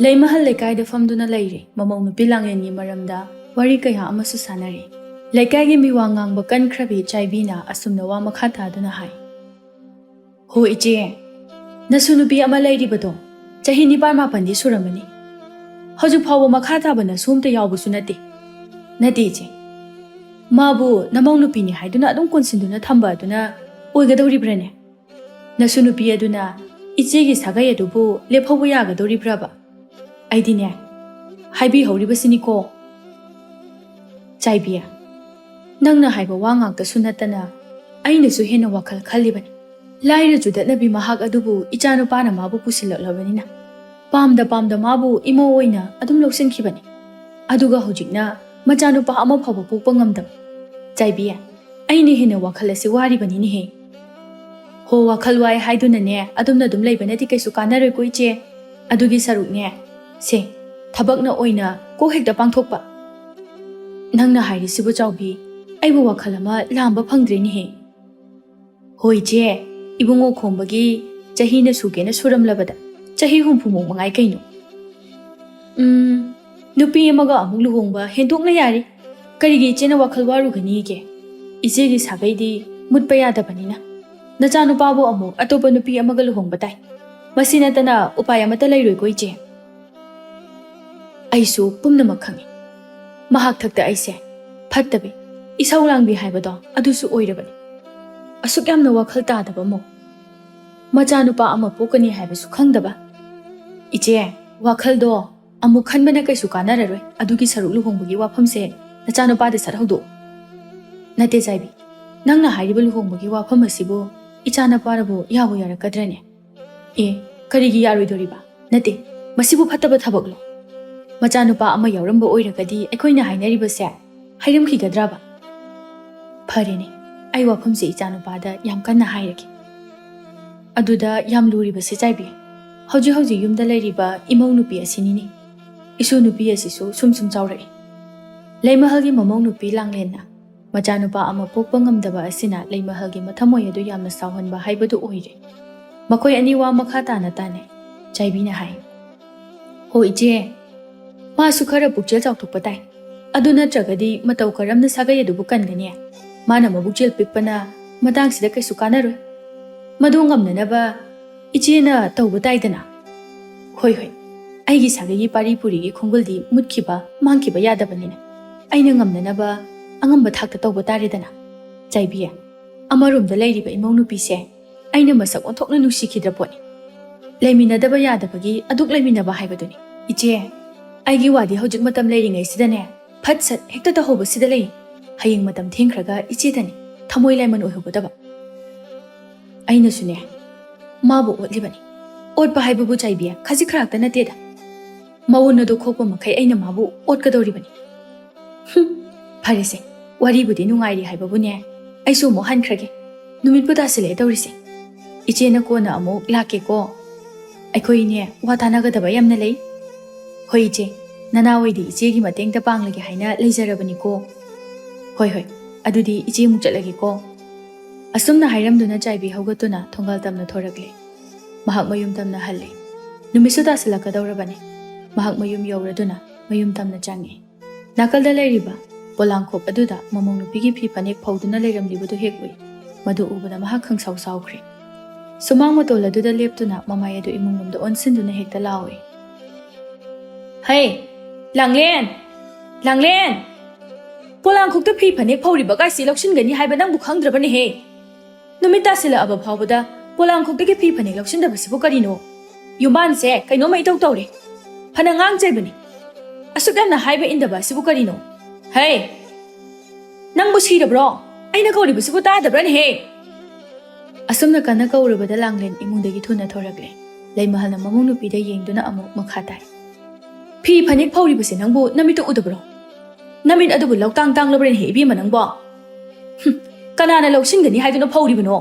ꯂꯩꯃꯍꯜ ꯂꯩꯀꯥꯏꯗ ꯐꯝꯗꯨꯅ ꯂꯩꯔꯦ ꯃꯃꯧ ꯅꯨꯄꯤ ꯂꯥꯡꯂꯦꯟꯒꯤ ꯃꯔꯝꯗ ꯋꯥꯔꯤ ꯀꯌꯥ ꯑꯃꯁꯨ ꯁꯥꯟꯅꯔꯦ꯫ ꯂꯩꯀꯥꯏꯒꯤ ꯃꯤꯋꯥ ꯉꯥꯡꯕ ꯀꯟꯈ꯭ꯔꯕꯤ ꯆꯥꯏꯕꯤꯅ ꯑꯁꯨꯝꯅ ꯋꯥ ꯃꯈꯥ ꯇꯥꯗꯨꯅ ꯍꯥꯏ꯫ ꯍꯣ ꯏꯆꯦ, ꯅꯁꯨ ꯅꯨꯄꯤ ꯑꯃ ꯂꯩꯔꯤꯕꯗꯣ ꯆꯍꯤ 9-10ꯗꯤ ꯁꯨꯔꯝꯃꯅꯤ꯫ ꯍꯧꯖꯤꯛ ꯐꯥꯎꯕ ꯃꯈꯥ ꯇꯥꯕ ꯅꯁꯨ ꯑꯝꯇ ꯌꯥꯎꯕꯁꯨ ꯅꯠꯇꯦ ꯏꯆꯦ꯫ ꯃꯥꯕꯨ ꯅꯃꯧ ꯅꯨꯄꯤꯅꯤ ꯍꯥꯏꯗꯨꯅ ꯑꯗꯨꯝ ꯀꯣꯟꯁꯤꯟꯗꯨꯅ ꯊꯝꯕ ꯑꯗꯨꯅ ꯑꯣꯏꯒꯗꯧꯔꯤꯕ꯭ꯔꯅꯦ? ꯅꯁꯨ ꯅꯨꯄꯤ ꯑꯗꯨꯅ ꯏꯆꯦꯒꯤ ꯁꯥꯒꯩ ꯑꯗꯨꯕꯨ ꯂꯦꯞꯍꯧꯕ ꯌꯥꯒꯗꯧꯔꯤꯕ꯭ꯔꯕ? ꯑꯩꯗꯤꯅꯦ ꯍꯥꯏꯕꯤꯍꯧꯔꯤꯕꯁꯤꯅꯤꯀꯣ ꯆꯥꯏꯕꯤ, ꯅꯪꯅ ꯍꯥꯏꯕ ꯋꯥ ꯉꯥꯛꯇꯁꯨ ꯅꯠꯇꯅ ꯑꯩꯅꯁꯨ ꯍꯦꯟꯅ ꯋꯥꯈꯜ ꯈꯜꯂꯤꯕꯅꯤ꯫ ꯂꯥꯏꯔ ꯆꯨꯗꯠꯅꯕꯤ ꯃꯍꯥꯛ ꯑꯗꯨꯕꯨ ꯏꯆꯥꯅꯨꯄꯥꯅ ꯃꯥꯕꯨ ꯄꯨꯁꯤꯜꯂꯛꯂꯕꯅꯤꯅ ꯄꯥꯝꯗ ꯃꯥꯕꯨ ꯏꯃꯧ ꯑꯣꯏꯅ ꯑꯗꯨꯝ ꯂꯧꯁꯤꯟꯈꯤꯕꯅꯤ꯫ ꯑꯗꯨꯒ ꯍꯧꯖꯤꯛꯅ ꯃꯆꯥꯅꯨꯄꯥ ꯑꯃ ꯐꯥꯎꯕ ꯄꯣꯛꯄ ꯉꯝꯗꯕ꯫ ꯆꯥꯏꯕꯤ, ꯑꯩꯅ ꯍꯦꯟꯅ ꯋꯥꯈꯜ ꯑꯁꯤ ꯋꯥꯔꯤꯕꯅꯤꯅꯦꯍꯦ꯫ ꯍꯣ, ꯋꯥꯈꯜ ꯋꯥꯏ ꯍꯥꯏꯗꯨꯅꯅꯦ ꯑꯗꯨꯝꯅ ꯑꯗꯨꯝ ꯂꯩꯕꯅꯗꯤ ꯀꯩꯁꯨ ꯀꯥꯟꯅꯔꯣꯏꯀꯣ ꯏꯆꯦ꯫ ꯑꯗꯨꯒꯤ ꯁꯔꯨꯛꯅꯦ ꯁꯦ ꯊꯕꯛꯅ ꯑꯣꯏꯅ ꯀꯣꯛ ꯍꯦꯛꯇ ꯄꯥꯡꯊꯣꯛꯄ꯫ ꯅꯪꯅ ꯍꯥꯏꯔꯤꯁꯤꯕꯨ ꯆꯥꯎꯕꯤ, ꯑꯩꯕꯨ ꯋꯥꯈꯜ ꯑꯃ ꯂꯥꯝꯕ ꯐꯪꯗ꯭ꯔꯦꯅꯦꯍꯦ꯫ ꯍꯣꯏ ꯏꯆꯦ, ꯏꯕꯨꯡꯉꯣ ꯈꯣꯡꯕꯒꯤ ꯆꯍꯤꯅ ꯁꯨꯒꯦꯅ ꯁꯨꯔꯝꯂꯕꯗ ꯆꯍꯤ 60ꯃꯨꯛ ꯃꯉꯥꯏ ꯀꯩꯅꯣ꯫ ꯅꯨꯄꯤ ꯑꯃꯒ ꯑꯃꯨꯛ ꯂꯨꯍꯣꯡꯕ ꯍꯦꯟꯗꯣꯛꯅ ꯌꯥꯔꯤ꯫ ꯀꯔꯤꯒꯤ ꯏꯆꯦꯅ ꯋꯥꯈꯜ ꯋꯥꯔꯨꯒꯅꯤꯒꯦ? ꯏꯆꯦꯒꯤ ꯁꯥꯒꯩꯗꯤ ꯃꯨꯠꯄ ꯌꯥꯗꯕꯅꯤꯅ ꯅꯆꯥꯅꯨꯄꯥꯕꯨ ꯑꯃꯨꯛ ꯑꯇꯣꯞꯄ ꯅꯨꯄꯤ ꯑꯃꯒ ꯂꯨꯍꯣꯡꯕ ꯇꯥꯏ꯫ ꯃꯁꯤ ꯅꯠꯇꯅ ꯎꯄꯥꯏ ꯑꯃꯠꯇ ꯂꯩꯔꯣꯏꯀꯣ ꯏꯆꯦ꯫ ꯑꯩꯁꯨ ꯄꯨꯝꯅꯃꯛ ꯈꯪꯏ꯫ ꯃꯍꯥꯛ ꯊꯛꯇ ꯑꯩꯁꯦ ꯐꯠꯇꯕꯤ ꯏꯁꯧ ꯂꯥꯡꯕꯤ ꯍꯥꯏꯕꯗꯣ ꯑꯗꯨꯁꯨ ꯑꯣꯏꯔꯕꯅꯤ꯫ ꯑꯁꯨꯛ ꯌꯥꯝꯅ ꯋꯥꯈꯜ ꯇꯥꯗꯕ ꯑꯃꯨꯛ ꯃꯆꯥꯅꯨꯄꯥ ꯑꯃ ꯄꯣꯛꯀꯅꯤ ꯍꯥꯏꯕꯁꯨ ꯈꯪꯗꯕ꯫ ꯏꯆꯦ, ꯋꯥꯈꯜꯗꯣ ꯑꯃꯨꯛ ꯈꯟꯕꯅ ꯀꯩꯁꯨ ꯀꯥꯟꯅꯔꯔꯣꯏ꯫ ꯑꯗꯨꯒꯤ ꯁꯔꯨꯛ ꯂꯨꯍꯣꯡꯕꯒꯤ ꯋꯥꯐꯝꯁꯦ ꯅꯆꯥꯅꯨꯄꯥꯗ ꯁꯠꯍꯧꯗꯣꯛꯎ꯫ ꯅꯠꯇꯦ ꯆꯥꯏꯕꯤ, ꯅꯪꯅ ꯍꯥꯏꯔꯤꯕ ꯂꯨꯍꯣꯡꯕꯒꯤ ꯋꯥꯐꯝ ꯑꯁꯤꯕꯨ ꯏꯆꯥꯅꯨꯄꯥꯅꯕꯨ ꯌꯥꯕꯨ ꯌꯥꯔꯛꯀꯗ꯭ꯔꯅꯦ? ꯀꯔꯤꯒꯤ ꯌꯥꯔꯣꯏꯗꯣꯔꯤꯕ? ꯅꯠꯇꯦ, ꯃꯁꯤꯕꯨ ꯐꯠꯇꯕ ꯊꯕꯛꯂꯣ? ꯃꯆꯥꯅꯨꯄꯥ ꯑꯃ ꯌꯥꯎꯔꯝꯕ ꯑꯣꯏꯔꯒꯗꯤ ꯑꯩꯈꯣꯏꯅ ꯍꯥꯏꯅꯔꯤꯕꯁꯦ ꯍꯩꯔꯝꯈꯤꯒꯗ꯭ꯔꯕ? ꯐꯔꯦꯅꯦ, ꯑꯩ ꯋꯥꯐꯝꯁꯦ ꯏꯆꯥꯅꯨꯄꯥꯗ ꯌꯥꯝ ꯀꯟꯅ ꯍꯥꯏꯔꯒꯦ꯫ ꯑꯗꯨꯗ ꯌꯥꯝ ꯂꯨꯔꯤꯕꯁꯦ ꯆꯥꯏꯕꯤ, ꯍꯧꯖꯤꯛ ꯌꯨꯝꯗ ꯂꯩꯔꯤꯕ ꯏꯃꯧ ꯅꯨꯄꯤ ꯑꯁꯤꯅꯤꯅꯦ꯫ ꯏꯁꯨ ꯅꯨꯄꯤ ꯑꯁꯤꯁꯨ ꯁꯨꯝ ꯆꯥꯎꯔꯛꯏ꯫ ꯂꯩꯃꯍꯜꯒꯤ ꯃꯃꯧ ꯅꯨꯄꯤ ꯂꯥꯡꯂꯦꯟꯅ ꯃꯆꯥꯅꯨꯄꯥ ꯑꯃ ꯄꯣꯛꯄ ꯉꯝꯗꯕ ꯑꯁꯤꯅ ꯂꯩꯃꯍꯜꯒꯤ ꯃꯊꯃꯣꯏ ꯑꯗꯨ ꯌꯥꯝꯅ ꯁꯥꯎꯍꯟꯕ ꯍꯥꯏꯕꯗꯨ ꯑꯣꯏꯔꯦ꯫ ꯃꯈꯣꯏ ꯑꯅꯤ ꯋꯥ ꯃꯈꯥ ꯇꯥꯅ ꯇꯥꯅꯩ꯫ ꯆꯥꯏꯕꯤꯅ ꯍꯥꯏ, ꯍꯣ ꯏꯆꯦ, ꯃꯥꯁꯨ ꯈꯔ ꯄꯨꯛꯆꯦꯜ ꯆꯥꯎꯊꯣꯛꯄ ꯇꯥꯏ꯫ ꯑꯗꯨ ꯅꯠꯇ꯭ꯔꯒꯗꯤ ꯃꯇꯧ ꯀꯔꯝꯅ ꯁꯥꯒꯩ ꯑꯗꯨꯕꯨ ꯀꯟꯒꯅꯤ? ꯃꯥꯅ ꯃꯕꯨꯛꯆꯦꯜ ꯄꯤꯛꯄꯅ ꯃꯇꯥꯡꯁꯤꯗ ꯀꯩꯁꯨ ꯀꯥꯟꯅꯔꯣꯏ꯫ ꯃꯗꯨ ꯉꯝꯅꯅꯕ ꯏꯆꯦꯅ ꯇꯧꯕ ꯇꯥꯏꯗꯅ꯫ ꯍꯣꯏ, ꯑꯩꯒꯤ ꯁꯥꯒꯩꯒꯤ ꯄꯥꯔꯤ ꯄꯨꯔꯤꯒꯤ ꯈꯣꯡꯒꯨꯜꯗꯤ ꯃꯥꯡꯈꯤꯕ ꯌꯥꯗꯕꯅꯤꯅ ꯑꯩꯅ ꯉꯝꯅꯅꯕ ꯑꯉꯝꯕ ꯊꯥꯛꯇ ꯇꯧꯕ ꯇꯥꯔꯦꯗꯅ꯫ ꯆꯥꯏꯕꯤ, ꯑꯃꯔꯣꯝꯗ ꯂꯩꯔꯤꯕ ꯏꯃꯧ ꯅꯨꯄꯤꯁꯦ ꯑꯩꯅ ꯃꯁꯛ ꯑꯣꯟꯊꯣꯛꯅ ꯅꯨꯡꯁꯤꯈꯤꯗ꯭ꯔ ꯄꯣꯠꯅꯤ꯫ ꯂꯩꯃꯤꯟꯅꯗꯕ ꯌꯥꯗꯕꯒꯤ ꯑꯗꯨꯛ ꯂꯩꯃꯤꯟꯅꯕ ꯍꯥꯏꯕꯗꯨꯅꯤ꯫ ꯏꯆꯦ, ꯑꯩꯒꯤ ꯋꯥꯗꯤ ꯍꯧꯖꯤꯛ ꯃꯇꯝ ꯂꯩꯔꯤꯉꯩꯁꯤꯗꯅꯦ ꯐꯠ ꯁꯠ ꯍꯦꯛꯇ ꯇꯧꯍꯧꯕꯁꯤꯗ ꯂꯩ꯫ ꯍꯌꯦꯡ ꯃꯇꯝ ꯊꯦꯡꯈ꯭ꯔꯒ ꯏꯆꯦꯗꯅꯤ ꯊꯃꯣꯏ ꯂꯥꯏꯃꯟ ꯑꯣꯏꯍꯧꯒꯗꯕ꯫ ꯑꯩꯅꯁꯨꯅꯦ ꯃꯥꯕꯨ ꯑꯣꯠꯂꯤꯕꯅꯤ꯫ ꯑꯣꯠꯄ ꯍꯥꯏꯕꯕꯨ ꯆꯥꯏꯕꯤ, ꯈꯖꯤꯛ ꯈꯔꯥꯛꯇ ꯅꯠꯇꯦꯗ꯫ ꯃꯋꯨꯟ ꯑꯗꯨ ꯈꯣꯛꯄ ꯃꯈꯩ ꯑꯩꯅ ꯃꯥꯕꯨ ꯑꯣꯠꯀꯗꯧꯔꯤꯕꯅꯤ꯫ ꯐꯔꯦꯁꯦ, ꯋꯥꯔꯤꯕꯨꯗꯤ ꯅꯨꯡꯉꯥꯏꯔꯤ ꯍꯥꯏꯕꯕꯨꯅꯦ ꯑꯩꯁꯨ ꯑꯃꯨꯛ ꯍꯟꯈ꯭ꯔꯒꯦ꯫ ꯅꯨꯃꯤꯠꯄꯨ ꯇꯥꯁꯤꯜꯂꯛꯑꯦ ꯇꯧꯔꯤꯁꯦ꯫ ꯏꯆꯦꯅ ꯀꯣꯟꯅ ꯑꯃꯨꯛ ꯂꯥꯛꯀꯦꯀꯣ꯫ ꯑꯩꯈꯣꯏꯅꯦ ꯋꯥ ꯇꯥꯟꯅꯒꯗꯕ ꯌꯥꯝꯅ ꯂꯩ꯫ ꯍꯣꯏ ꯏꯆꯦ, ꯅꯅꯥꯋꯣꯏꯗꯤ ꯏꯆꯦꯒꯤ ꯃꯇꯦꯡꯇ ꯄꯥꯡꯂꯒꯦ ꯍꯥꯏꯅ ꯂꯩꯖꯔꯕꯅꯤꯀꯣ꯫ ꯍꯣꯏ, ꯑꯗꯨꯗꯤ ꯏꯆꯦ ꯑꯃꯨꯛ ꯆꯠꯂꯒꯦꯀꯣ꯫ ꯑꯁꯨꯝꯅ ꯍꯥꯏꯔꯝꯗꯨꯅ ꯆꯥꯏꯕꯤ ꯍꯧꯒꯠꯇꯨꯅ ꯊꯣꯡꯒꯥꯜ ꯇꯝꯅ ꯊꯣꯔꯛꯂꯦ꯫ ꯃꯍꯥꯛ ꯃꯌꯨꯝ ꯇꯝꯅ ꯍꯜꯂꯦ꯫ ꯅꯨꯃꯤꯠꯁꯨ ꯇꯥꯁꯤꯜꯂꯛꯀꯗꯧꯔꯕꯅꯤ꯫ ꯃꯍꯥꯛ ꯃꯌꯨꯝ ꯌꯧꯔꯗꯨꯅ ꯃꯌꯨꯝ ꯇꯝꯅ ꯆꯪꯉꯦ꯫ ꯅꯥꯀꯜꯗ ꯂꯩꯔꯤꯕ ꯄꯣꯂꯥꯡꯈꯣꯛ ꯑꯗꯨꯗ ꯃꯃꯧ ꯅꯨꯄꯤꯒꯤ ꯐꯤ ꯐꯅꯦꯛ ꯐꯧꯗꯨꯅ ꯂꯩꯔꯝꯂꯤꯕꯗꯨ ꯍꯦꯛ ꯎꯏ꯫ ꯃꯗꯨ ꯎꯕꯗ ꯃꯍꯥꯛ ꯈꯪꯁꯥꯎ ꯁꯥꯎꯈ꯭ꯔꯦ꯫ ꯁꯨꯃꯥꯡ ꯃꯇꯣꯜ ꯑꯗꯨꯗ ꯂꯦꯞꯇꯨꯅ ꯃꯃꯥꯏ ꯑꯗꯨ ꯏꯃꯨꯡꯂꯣꯝꯗ ꯑꯣꯟꯁꯤꯟꯗꯨꯅ ꯍꯦꯛꯇ ꯂꯥꯎꯏ꯫ ꯍꯩ ꯂꯥꯡꯂꯦꯟ! ꯂꯥꯡꯂꯦꯟ! ꯄꯣꯂꯥꯡꯈꯣꯛꯇ ꯐꯤ ꯐꯅꯦꯛ ꯐꯧꯔꯤꯕ ꯀꯥꯏꯁꯤ ꯂꯧꯁꯤꯟꯒꯅꯤ ꯍꯥꯏꯕ ꯅꯪꯕꯨ ꯈꯪꯗ꯭ꯔꯕꯅꯦꯍꯦ? ꯅꯨꯃꯤꯠ ꯇꯥꯁꯤꯜꯂꯛꯑꯕ ꯐꯥꯎꯕꯗ ꯄꯣꯂꯥꯡꯈꯣꯛꯇꯒꯤ ꯐꯤ ꯐꯅꯦꯛ ꯂꯧꯁꯤꯟꯗꯕꯁꯤꯕꯨ ꯀꯔꯤꯅꯣ? ꯌꯨꯝꯕꯥꯟꯁꯦ ꯀꯩꯅꯣꯝꯃ ꯏꯇꯧ ꯇꯧꯔꯦ꯫ ꯐꯅ ꯉꯥꯡꯖꯩꯕꯅꯤ꯫ ꯑꯁꯨꯛ ꯌꯥꯝꯅ ꯍꯥꯏꯕ ꯏꯟꯗꯕ ꯑꯁꯤꯕꯨ ꯀꯔꯤꯅꯣ? ꯍꯩ! ꯅꯪꯕꯨ ꯁꯤꯔꯕ꯭ꯔꯣ? ꯑꯩꯅ ꯀꯧꯔꯤꯕꯁꯤꯕꯨ ꯇꯥꯗꯕ꯭ꯔꯅꯦꯍꯦ? ꯑꯁꯨꯝꯅ ꯀꯟꯅ ꯀꯧꯔꯨꯕꯗ ꯂꯥꯡꯂꯦꯟ ꯏꯃꯨꯡꯗꯒꯤ ꯊꯨꯅ ꯊꯣꯔꯛꯂꯦ꯫ ꯂꯩꯃꯍꯜꯅ ꯃꯃꯧ ꯅꯨꯄꯤꯗ ꯌꯦꯡꯗꯨꯅ ꯑꯃꯨꯛ ꯃꯈꯥ ꯇꯥꯏ꯫ ꯐꯤ ꯐꯅꯦꯛ ꯐꯧꯔꯤꯕꯁꯦ ꯅꯪꯕꯨ ꯅꯃꯤꯠꯇꯨ ꯎꯗꯕ꯭ꯔꯣ? ꯅꯃꯤꯠ ꯑꯗꯨꯕꯨ ꯂꯧꯇꯥꯡ ꯇꯥꯡꯂꯕ꯭ꯔꯅꯦꯍꯦ ꯏꯕꯦꯝꯃ ꯅꯪꯕꯣ? ꯀꯅꯥꯅ ꯂꯧꯁꯤꯟꯒꯅꯤ ꯍꯥꯏꯗꯨꯅ ꯐꯧꯔꯤꯕꯅꯣ?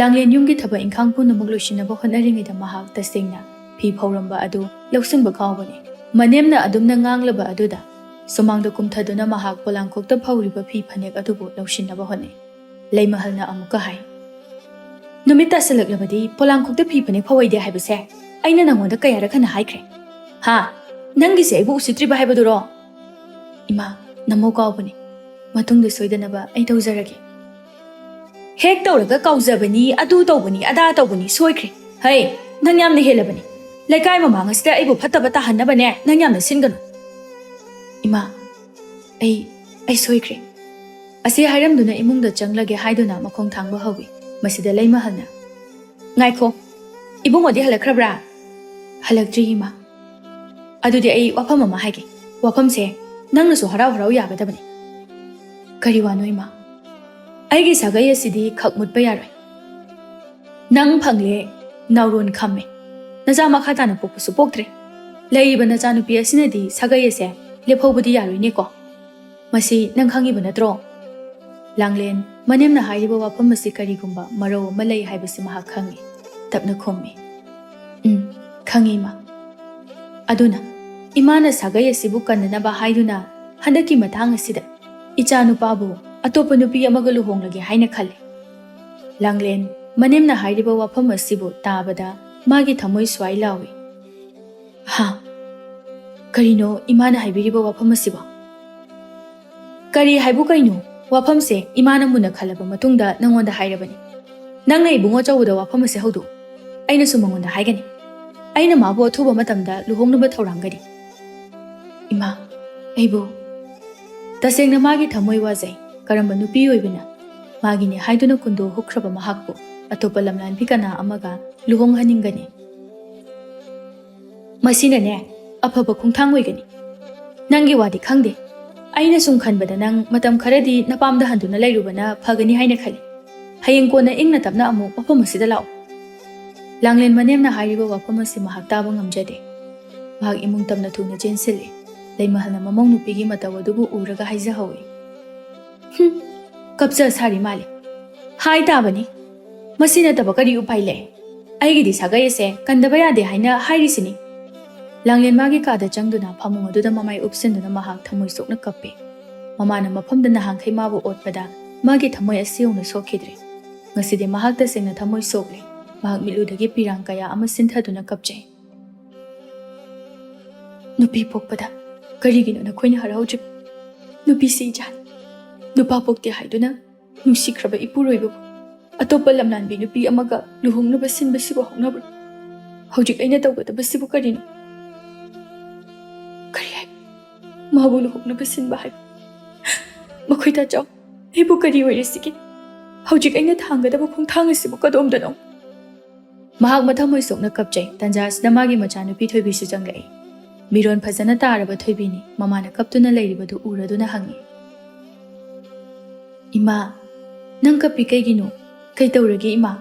ꯂꯥꯡꯂꯦꯟ ꯌꯨꯝꯒꯤ ꯊꯕꯛ ꯏꯪꯈꯥꯡ ꯄꯨꯝꯅꯃꯛ ꯂꯣꯏꯁꯤꯟꯅꯕ ꯍꯣꯠꯅꯔꯤꯉꯩꯗ ꯃꯍꯥꯛ ꯇꯁꯦꯡꯅ ꯐꯤ ꯐꯧꯔꯝꯕ ꯑꯗꯨ ꯂꯧꯁꯤꯟꯕ ꯀꯥꯎꯕꯅꯤ꯫ ꯃꯅꯦꯝꯅ ꯑꯗꯨꯝꯅ ꯉꯥꯡꯂꯕ ꯑꯗꯨꯗ ꯁꯨꯃꯥꯡꯗ ꯀꯨꯝꯊꯗꯨꯅ ꯃꯍꯥꯛ ꯄꯣꯂꯥꯡꯈꯣꯛꯇ ꯐꯧꯔꯤꯕ ꯐꯤ ꯐꯅꯦꯛ ꯑꯗꯨꯕꯨ ꯂꯧꯁꯤꯟꯅꯕ ꯍꯣꯠꯅꯩ꯫ ꯂꯩꯃꯍꯜꯅ ꯑꯃꯨꯛꯀ ꯍꯥꯏ, ꯅꯨꯃꯤꯠ ꯇꯥꯁꯤꯜꯂꯛꯂꯕꯗꯤ ꯄꯣꯂꯥꯡꯈꯣꯛꯇ ꯐꯤ ꯐꯅꯦꯛ ꯐꯧꯏꯗꯦ ꯍꯥꯏꯕꯁꯦ ꯑꯩꯅ ꯅꯪꯉꯣꯟꯗ ꯀꯌꯥꯔꯛ ꯍꯟꯅ ꯍꯥꯏꯈ꯭ꯔꯦ ꯍꯥ ꯅꯪꯒꯤꯁꯦ ꯑꯩꯕꯨ ꯎꯁꯤꯠꯇ꯭ꯔꯤꯕ ꯍꯥꯏꯕꯗꯨꯔꯣ ꯏꯃꯥ ꯅꯃꯧ ꯀꯥꯎꯕꯅꯤ ꯃꯇꯨꯡꯗ ꯁꯣꯏꯗꯅꯕ ꯑꯩ ꯇꯧꯖꯔꯒꯦ ꯍꯦꯛ ꯇꯧꯔꯒ ꯀꯥꯎꯖꯕꯅꯤ ꯑꯗꯨ ꯇꯧꯕꯅꯤ ꯑꯗꯥ ꯇꯧꯕꯅꯤ ꯁꯣꯏꯈ꯭ꯔꯦ ꯍꯩ ꯅꯪ ꯌꯥꯝꯅ ꯍꯦꯜꯂꯕꯅꯤ ꯂꯩꯀꯥꯏ ꯃꯃꯥꯡ ꯑꯁꯤꯗ ꯑꯩꯕꯨ ꯐꯠꯇꯕ ꯇꯥꯍꯟꯅꯕꯅꯦ ꯅꯪ ꯌꯥꯝꯅ ꯁꯤꯟꯒꯅꯨ ꯏꯃꯥ ꯑꯩ ꯁꯣꯏꯈ꯭ꯔꯦ ꯑꯁꯤ ꯍꯥꯏꯔꯝꯗꯨꯅ ꯏꯃꯨꯡꯗ ꯆꯪꯂꯒꯦ ꯍꯥꯏꯗꯨꯅ ꯃꯈꯣꯡ ꯊꯥꯡꯕ ꯍꯧꯏ ꯃꯁꯤꯗ ꯂꯩꯃꯍꯜꯅ ꯉꯥꯏꯈꯣ ꯏꯕꯨꯡꯉꯣꯗꯤ ꯍꯜꯂꯛꯈ꯭ꯔꯕ꯭ꯔꯥ ꯍꯜꯂꯛꯇ꯭ꯔꯤ ꯏꯃꯥ ꯑꯗꯨꯗꯤ ꯑꯩ ꯋꯥꯐꯝ ꯑꯃ ꯍꯥꯏꯒꯦ ꯋꯥꯐꯝꯁꯦ ꯅꯪꯅꯁꯨ ꯍꯔꯥꯎ ꯍꯔꯥꯎ ꯌꯥꯒꯗꯕꯅꯤ ꯀꯔꯤ ꯋꯥꯅꯣ ꯏꯃꯥ ꯑꯩꯒꯤ ꯁꯥꯒꯩ ꯑꯁꯤꯗꯤ ꯈꯛ ꯃꯨꯠꯄ ꯌꯥꯔꯣꯏ ꯅꯪ ꯐꯪꯂꯦ ꯅꯥꯎꯔꯣꯟ ꯈꯝꯃꯦ ꯅꯆꯥ ꯃꯈꯥ ꯇꯥꯅ ꯄꯣꯛꯄꯁꯨ ꯄꯣꯛꯇ꯭ꯔꯦ ꯂꯩꯔꯤꯕ ꯅꯆꯥꯅꯨꯄꯤ ꯑꯁꯤꯅꯗꯤ ꯁꯥꯒꯩ ꯑꯁꯦ ꯂꯦꯞꯍꯧꯕꯗꯤ ꯌꯥꯔꯣꯏꯅꯦꯀꯣ ꯃꯁꯤ ꯅꯪ ꯈꯪꯉꯤꯕ ꯅꯠꯇ꯭ꯔꯣ ꯂꯥꯡꯂꯦꯟ ꯃꯅꯦꯝꯅ ꯍꯥꯏꯔꯤꯕ ꯋꯥꯐꯝ ꯑꯁꯤ ꯀꯔꯤꯒꯨꯝꯕ ꯃꯔꯧ ꯑꯃ ꯂꯩ ꯍꯥꯏꯕꯁꯤ ꯃꯍꯥꯛ ꯈꯪꯉꯤ ꯇꯞꯅ ꯈꯨꯝꯃꯤ ꯈꯪꯉꯤ ꯏꯃꯥ ꯑꯗꯨꯅ ꯏꯃꯥꯅ ꯁꯥꯒꯩ ꯑꯁꯤꯕꯨ ꯀꯟꯅꯅꯕ ꯍꯥꯏꯗꯨꯅ ꯍꯟꯗꯛꯀꯤ ꯃꯇꯥꯡ ꯑꯁꯤꯗ ꯏꯆꯥ ꯅꯨꯄꯥꯕꯨ ꯑꯇꯣꯞꯄ ꯅꯨꯄꯤ ꯑꯃꯒ ꯂꯨꯍꯣꯡꯂꯒꯦ ꯍꯥꯏꯅ ꯈꯜꯂꯤ ꯂꯥꯡꯂꯦꯟ ꯃꯅꯦꯝꯅ ꯍꯥꯏꯔꯤꯕ ꯋꯥꯐꯝ ꯑꯁꯤꯕꯨ ꯇꯥꯕꯗ ꯃꯥꯒꯤ ꯊꯃꯣꯏ ꯁ꯭ꯋꯥꯏ ꯂꯥꯎꯏ ꯍꯥ ꯀꯔꯤꯅꯣ ꯏꯃꯥꯅ ꯍꯥꯏꯕꯤꯔꯤꯕ ꯋꯥꯐꯝ ꯑꯁꯤꯕꯣ ꯀꯔꯤ ꯍꯥꯏꯕꯨ ꯀꯩꯅꯣ ꯋꯥꯐꯝꯁꯦ ꯏꯃꯥꯅ ꯃꯨꯟꯅ ꯈꯜꯂꯕ ꯃꯇꯨꯡꯗ ꯅꯪꯉꯣꯟꯗ ꯍꯥꯏꯔꯕꯅꯤ ꯅꯪꯅ ꯏꯕꯨꯡꯉꯣ ꯆꯧꯕꯗ ꯋꯥꯐꯝ ꯑꯁꯤ ꯍꯧꯗꯣꯛꯎ ꯑꯩꯅꯁꯨ ꯃꯉꯣꯟꯗ ꯍꯥꯏꯒꯅꯤ ꯑꯩꯅ ꯃꯥꯕꯨ ꯑꯊꯨꯕ ꯃꯇꯝꯗ ꯂꯨꯍꯣꯡꯅꯕ ꯊꯧꯔꯥꯡꯒꯅꯤ ꯏꯃꯥ ꯑꯩꯕꯨ ꯇꯁꯦꯡꯅ ꯃꯥꯒꯤ ꯊꯃꯣꯏ ꯋꯥꯖꯩ ꯀꯔꯝꯕ ꯅꯨꯄꯤ ꯑꯣꯏꯕꯅ ꯃꯥꯒꯤꯅꯤ ꯍꯥꯏꯗꯨꯅ ꯀꯨꯟꯗꯣ ꯍꯨꯛꯈ꯭ꯔꯕ ꯃꯍꯥꯛꯄꯨ ꯑꯇꯣꯞꯄ ꯂꯝꯂꯥꯟꯕꯤ ꯀꯅꯥ ꯑꯃꯒ ꯂꯨꯍꯣꯡꯍꯟꯅꯤꯡꯒꯅꯤ ꯃꯁꯤꯅꯅꯦ ꯑꯐꯕ ꯈꯣꯡꯊꯥꯡ ꯑꯣꯏꯒꯅꯤ ꯅꯪꯒꯤ ꯋꯥꯗꯤ ꯈꯪꯗꯦ ꯑꯩꯅ ꯁꯨꯝ ꯈꯟꯕꯗ ꯅꯪ ꯃꯇꯝ ꯈꯔꯗꯤ ꯅꯄꯥꯝꯗ ꯍꯟꯗꯨꯅ ꯂꯩꯔꯨꯕꯅ ꯐꯒꯅꯤ ꯍꯥꯏꯅ ꯈꯜꯂꯤ ꯍꯌꯦꯡ ꯀꯣꯟꯅ ꯏꯪꯅ ꯇꯞꯅ ꯑꯃꯨꯛ ꯃꯐꯝ ꯑꯁꯤꯗ ꯂꯥꯛꯑꯣ ꯂꯥꯡꯂꯦꯟ ꯃꯅꯦꯝꯅ ꯍꯥꯏꯔꯤꯕ ꯋꯥꯐꯝ ꯑꯁꯤ ꯃꯍꯥꯛ ꯇꯥꯕ ꯉꯝꯖꯗꯦ ꯃꯍꯥꯛ ꯏꯃꯨꯡ ꯇꯝꯅ ꯊꯨꯅ ꯆꯦꯟꯁꯤꯜꯂꯤ ꯂꯩꯃꯍꯜꯅ ꯃꯃꯧ ꯅꯨꯄꯤꯒꯤ ꯃꯇꯧ ꯑꯗꯨꯕꯨ ꯎꯔꯒ ꯍꯥꯏꯖꯍꯧꯏ ꯀꯞꯆ ꯁꯥꯔꯤ ꯃꯥꯜꯂꯤ ꯍꯥꯏ ꯇꯥꯕꯅꯤ ꯃꯁꯤ ꯅꯠꯇꯕ ꯀꯔꯤ ꯎꯄꯥꯏ ꯂꯩ ꯑꯩꯒꯤꯗꯤ ꯁꯥꯒꯩ ꯑꯁꯦ ꯀꯟꯗꯕ ꯌꯥꯗꯦ ꯍꯥꯏꯅ ꯍꯥꯏꯔꯤꯁꯤꯅꯤ ꯂꯥꯡꯂꯦꯟ ꯃꯥꯒꯤ ꯀꯥꯗ ꯆꯪꯗꯨꯅ ꯐꯃꯨꯡ ꯑꯗꯨꯗ ꯃꯃꯥꯏ ꯎꯞꯁꯤꯟꯗꯨꯅ ꯃꯍꯥꯛ ꯊꯃꯣꯏ ꯁꯣꯛꯅ ꯀꯞꯄꯤ ꯃꯃꯥꯅ ꯃꯐꯝꯗ ꯅꯍꯥꯟꯈꯩ ꯃꯥꯕꯨ ꯑꯣꯠꯄꯗ ꯃꯥꯒꯤ ꯊꯃꯣꯏ ꯑꯁꯤ ꯌꯧꯅ ꯁꯣꯛꯈꯤꯗ꯭ꯔꯦ ꯉꯁꯤꯗꯤ ꯃꯍꯥꯛ ꯇꯁꯦꯡꯅ ꯊꯃꯣꯏ ꯁꯣꯛꯂꯦ ꯃꯍꯥꯛ ꯃꯤꯠꯂꯨꯗꯒꯤ ꯄꯤꯔꯥꯡ ꯀꯌꯥ ꯑꯃ ꯁꯤꯟꯊꯗꯨꯅ ꯀꯞꯆꯩ ꯅꯨꯄꯤ ꯄꯣꯛꯄꯗ ꯀꯔꯤꯒꯤꯅꯣ ꯅꯈꯣꯏꯅ ꯍꯔꯥꯎꯗ꯭ꯔꯤꯕ ꯅꯨꯄꯤꯁꯤ ꯏꯆꯥꯅꯤ ꯅꯨꯄꯥ ꯄꯣꯛꯇꯦ ꯍꯥꯏꯗꯨꯅ ꯅꯨꯡꯁꯤꯈ꯭ꯔꯕ ꯏꯄꯨꯔꯣꯏꯕꯕꯨ ꯑꯇꯣꯞꯄ ꯂꯝꯂꯥꯟꯕꯤ ꯅꯨꯄꯤ ꯑꯃꯒ ꯂꯨꯍꯣꯡꯅꯕ ꯁꯤꯟꯕꯁꯤꯕꯨ ꯍꯧꯅꯕ꯭ꯔꯣ ꯍꯧꯖꯤꯛ ꯑꯩꯅ ꯇꯧꯒꯗꯕꯁꯤꯕꯨ ꯀꯔꯤꯅꯣ ꯀꯔꯤ ꯍꯥꯏꯕ ꯃꯥꯕꯨ ꯂꯨꯍꯣꯡꯅꯕ ꯁꯤꯟꯕ ꯍꯥꯏꯕ ꯃꯈꯣꯏ ꯇꯥꯆꯧ ꯑꯩꯕꯨ ꯀꯔꯤ ꯑꯣꯏꯔꯤꯁꯤꯒꯦ ꯍꯧꯖꯤꯛ ꯑꯩꯅ ꯊꯥꯡꯒꯗꯕ ꯈꯣꯡꯊꯥꯡ ꯑꯁꯤꯕꯨ ꯀꯗꯣꯝꯗꯅꯣ ꯃꯍꯥꯛ ꯃꯊꯃꯣꯏ ꯁꯣꯛꯅ ꯀꯞꯆꯩ ꯇꯟꯖꯥ ꯑꯁꯤꯗ ꯃꯥꯒꯤ ꯃꯆꯥꯅꯨꯄꯤ ꯊꯣꯏꯕꯤꯁꯨ ꯆꯪꯂꯛꯏ ꯃꯤꯔꯣꯟ ꯐꯖꯅ ꯇꯥꯔꯕ ꯊꯣꯏꯕꯤꯅꯤ ꯃꯃꯥꯅ ꯀꯞꯇꯨꯅ ꯂꯩꯔꯤꯕꯗꯨ ꯎꯔꯗꯨꯅ ꯍꯪꯉꯤ ꯏꯃꯥ ꯅꯪ ꯀꯞꯄꯤ ꯀꯩꯒꯤꯅꯣ ꯀꯩ ꯇꯧꯔꯒꯦ ꯏꯃꯥ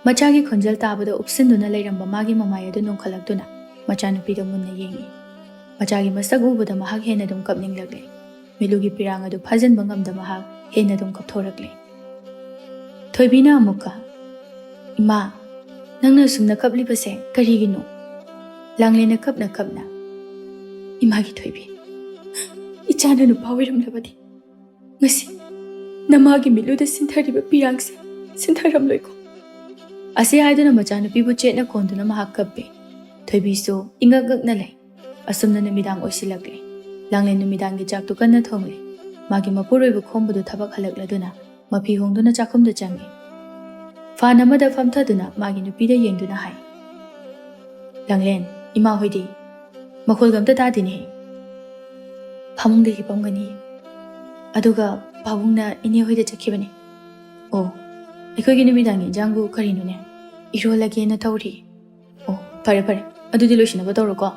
ꯃꯆꯥꯒꯤ ꯈꯣꯟꯖꯦꯜ ꯇꯥꯕꯗ ꯎꯞꯁꯤꯟꯗꯨꯅ ꯂꯩꯔꯝꯕ ꯃꯥꯒꯤ ꯃꯃꯥꯏ ꯑꯗꯨ ꯅꯣꯡꯈꯠꯂꯛꯇꯨꯅ ꯃꯆꯥꯅꯨꯄꯤꯗ ꯃꯨꯟꯅ ꯌꯦꯡꯉꯤ ꯃꯆꯥꯒꯤ ꯃꯁꯛ ꯎꯕꯗ ꯃꯍꯥꯛ ꯍꯦꯟꯅ ꯑꯗꯨꯝ ꯀꯞꯅꯤꯡꯂꯛꯂꯦ ꯃꯤꯠꯂꯨꯒꯤ ꯄꯤꯔꯥꯡ ꯑꯗꯨ ꯐꯥꯖꯤꯟꯕ ꯉꯝꯗ ꯃꯍꯥꯛ ꯍꯦꯟꯅ ꯑꯗꯨꯝ ꯀꯞꯊꯣꯔꯛꯂꯦ ꯊꯣꯏꯕꯤꯅ ꯑꯃꯨꯛꯀ ꯏꯃꯥ ꯅꯪꯅ ꯁꯨꯝꯅ ꯀꯞꯂꯤꯕꯁꯦ ꯀꯔꯤꯒꯤꯅꯣ ꯂꯥꯡꯂꯦꯟꯅ ꯀꯞꯅ ꯀꯞꯅ ꯏꯃꯥꯒꯤ ꯊꯣꯏꯕꯤ ꯏꯆꯥꯅ ꯅꯨꯄꯥ ꯑꯣꯏꯔꯝꯂꯕꯗꯤ ꯉꯁꯤ ꯅꯃꯥꯒꯤ ꯃꯤꯠꯂꯨꯗ ꯁꯤꯟꯊꯔꯤꯕ ꯄꯤꯔꯥꯡꯁꯦ ꯁꯤꯟꯊꯔꯝꯂꯣꯏꯀꯣ ꯑꯁꯤ ꯍꯥꯏꯗꯨꯅ ꯃꯆꯥꯅꯨꯄꯤꯕꯨ ꯆꯦꯠꯅ ꯀꯣꯟꯗꯨꯅ ꯃꯍꯥꯛ ꯀꯞꯄꯤ ꯊꯣꯏꯕꯤꯁꯨ ꯏꯉꯛ ꯉꯛꯅ ꯂꯩ ꯑꯁꯨꯝꯅ ꯅꯨꯃꯤꯗꯥꯡ ꯑꯣꯏꯁꯤꯜꯂꯛꯂꯦ ꯂꯥꯡꯂꯦꯟ ꯅꯨꯃꯤꯗꯥꯡꯒꯤ ꯆꯥꯛꯇꯨ ꯀꯟꯅ ꯊꯣꯡꯂꯤ ꯃꯥꯒꯤ ꯃꯄꯨꯔꯣꯏꯕ ꯈꯣꯝꯕꯗꯨ ꯊꯕꯛ ꯍꯜꯂꯛꯂꯗꯨꯅ ꯃꯐꯤ ꯍꯣꯡꯗꯨꯅ ꯆꯥꯛꯈꯨꯝꯗ ꯆꯪꯉꯤ ꯐꯥꯟ ꯑꯃꯗ ꯐꯝꯊꯗꯨꯅ ꯃꯥꯒꯤ ꯅꯨꯄꯤꯗ ꯌꯦꯡꯗꯨꯅ ꯍꯥꯏ ꯂꯥꯡꯂꯦꯟ ꯏꯃꯥ ꯍꯣꯏꯗꯤ ꯃꯈꯣꯜꯒ ꯑꯝꯇ ꯇꯥꯗꯦꯅꯦ ꯐꯃꯨꯡꯗ ꯍꯤꯞꯄꯝꯒꯅꯤ ꯑꯗꯨꯒ ꯄꯥꯕꯨꯡꯅ ꯏꯅꯦ ꯍꯣꯏꯗ ꯆꯠꯈꯤꯕꯅꯤ ꯑꯣ ꯑꯩꯈꯣꯏꯒꯤ ꯅꯨꯃꯤꯗꯥꯡꯒꯤ ꯏꯟꯖꯥꯡꯕꯨ ꯀꯔꯤꯅꯣꯅꯦ ꯏꯔꯣꯜꯂꯒꯦꯅ ꯇꯧꯔꯤ ꯑꯣ ꯐꯔꯦ ꯐꯔꯦ ꯑꯗꯨꯗꯤ ꯂꯣꯏꯁꯤꯟꯅꯕ ꯇꯧꯔꯣꯀꯣ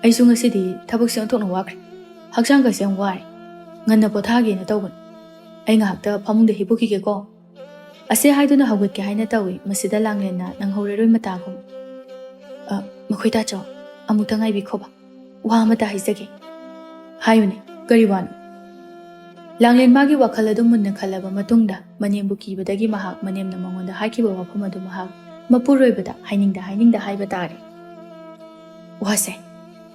ꯑꯩꯁꯨ ꯉꯁꯤꯗꯤ ꯊꯕꯛꯁꯦ ꯑꯣꯟꯊꯣꯛꯅ ꯋꯥꯈ꯭ꯔꯦ ꯍꯛꯆꯥꯡꯒꯁꯦ ꯌꯥꯝ ꯋꯥꯔꯦ ꯉꯟꯅ ꯄꯣꯊꯥꯒꯦꯅ ꯇꯧꯕꯅꯤ ꯑꯩ ꯉꯥꯏꯍꯥꯛꯇ ꯐꯃꯨꯡꯗ ꯍꯤꯞꯄꯨꯈꯤꯒꯦꯀꯣ ꯑꯁꯤ ꯍꯥꯏꯗꯨꯅ ꯍꯧꯒꯠꯀꯦ ꯍꯥꯏꯅ ꯇꯧꯏ ꯃꯁꯤꯗ ꯂꯥꯡꯂꯦꯟꯅ ꯅꯪꯍꯧꯔꯔꯣꯏ ꯃꯇꯥꯒꯨꯝ ꯃꯈꯣꯏ ꯇꯥꯆꯧ ꯑꯃꯨꯛꯇ ꯉꯥꯏꯕꯤꯈꯣꯕ ꯋꯥ ꯑꯃꯇ ꯍꯥꯏꯖꯒꯦ ꯍꯥꯏꯌꯨꯅꯦ ꯀꯔꯤ ꯋꯥꯅꯣ ꯂꯥꯡꯂꯦꯟ ꯃꯥꯒꯤ ꯋꯥꯈꯜ ꯑꯗꯨ ꯃꯨꯟꯅ ꯈꯜꯂꯕ ꯃꯇꯨꯡꯗ ꯃꯅꯦꯝꯕꯨ ꯀꯤꯕꯗꯒꯤ ꯃꯍꯥꯛ ꯃꯅꯦꯝꯅ ꯃꯉꯣꯟꯗ ꯍꯥꯏꯈꯤꯕ ꯋꯥꯐꯝ ꯑꯗꯨ ꯃꯍꯥꯛ ꯃꯄꯨꯔꯣꯏꯕꯗ ꯍꯥꯏꯅꯤꯡꯗ ꯍꯥꯏꯕ ꯇꯥꯔꯦ ꯋꯥꯁꯦ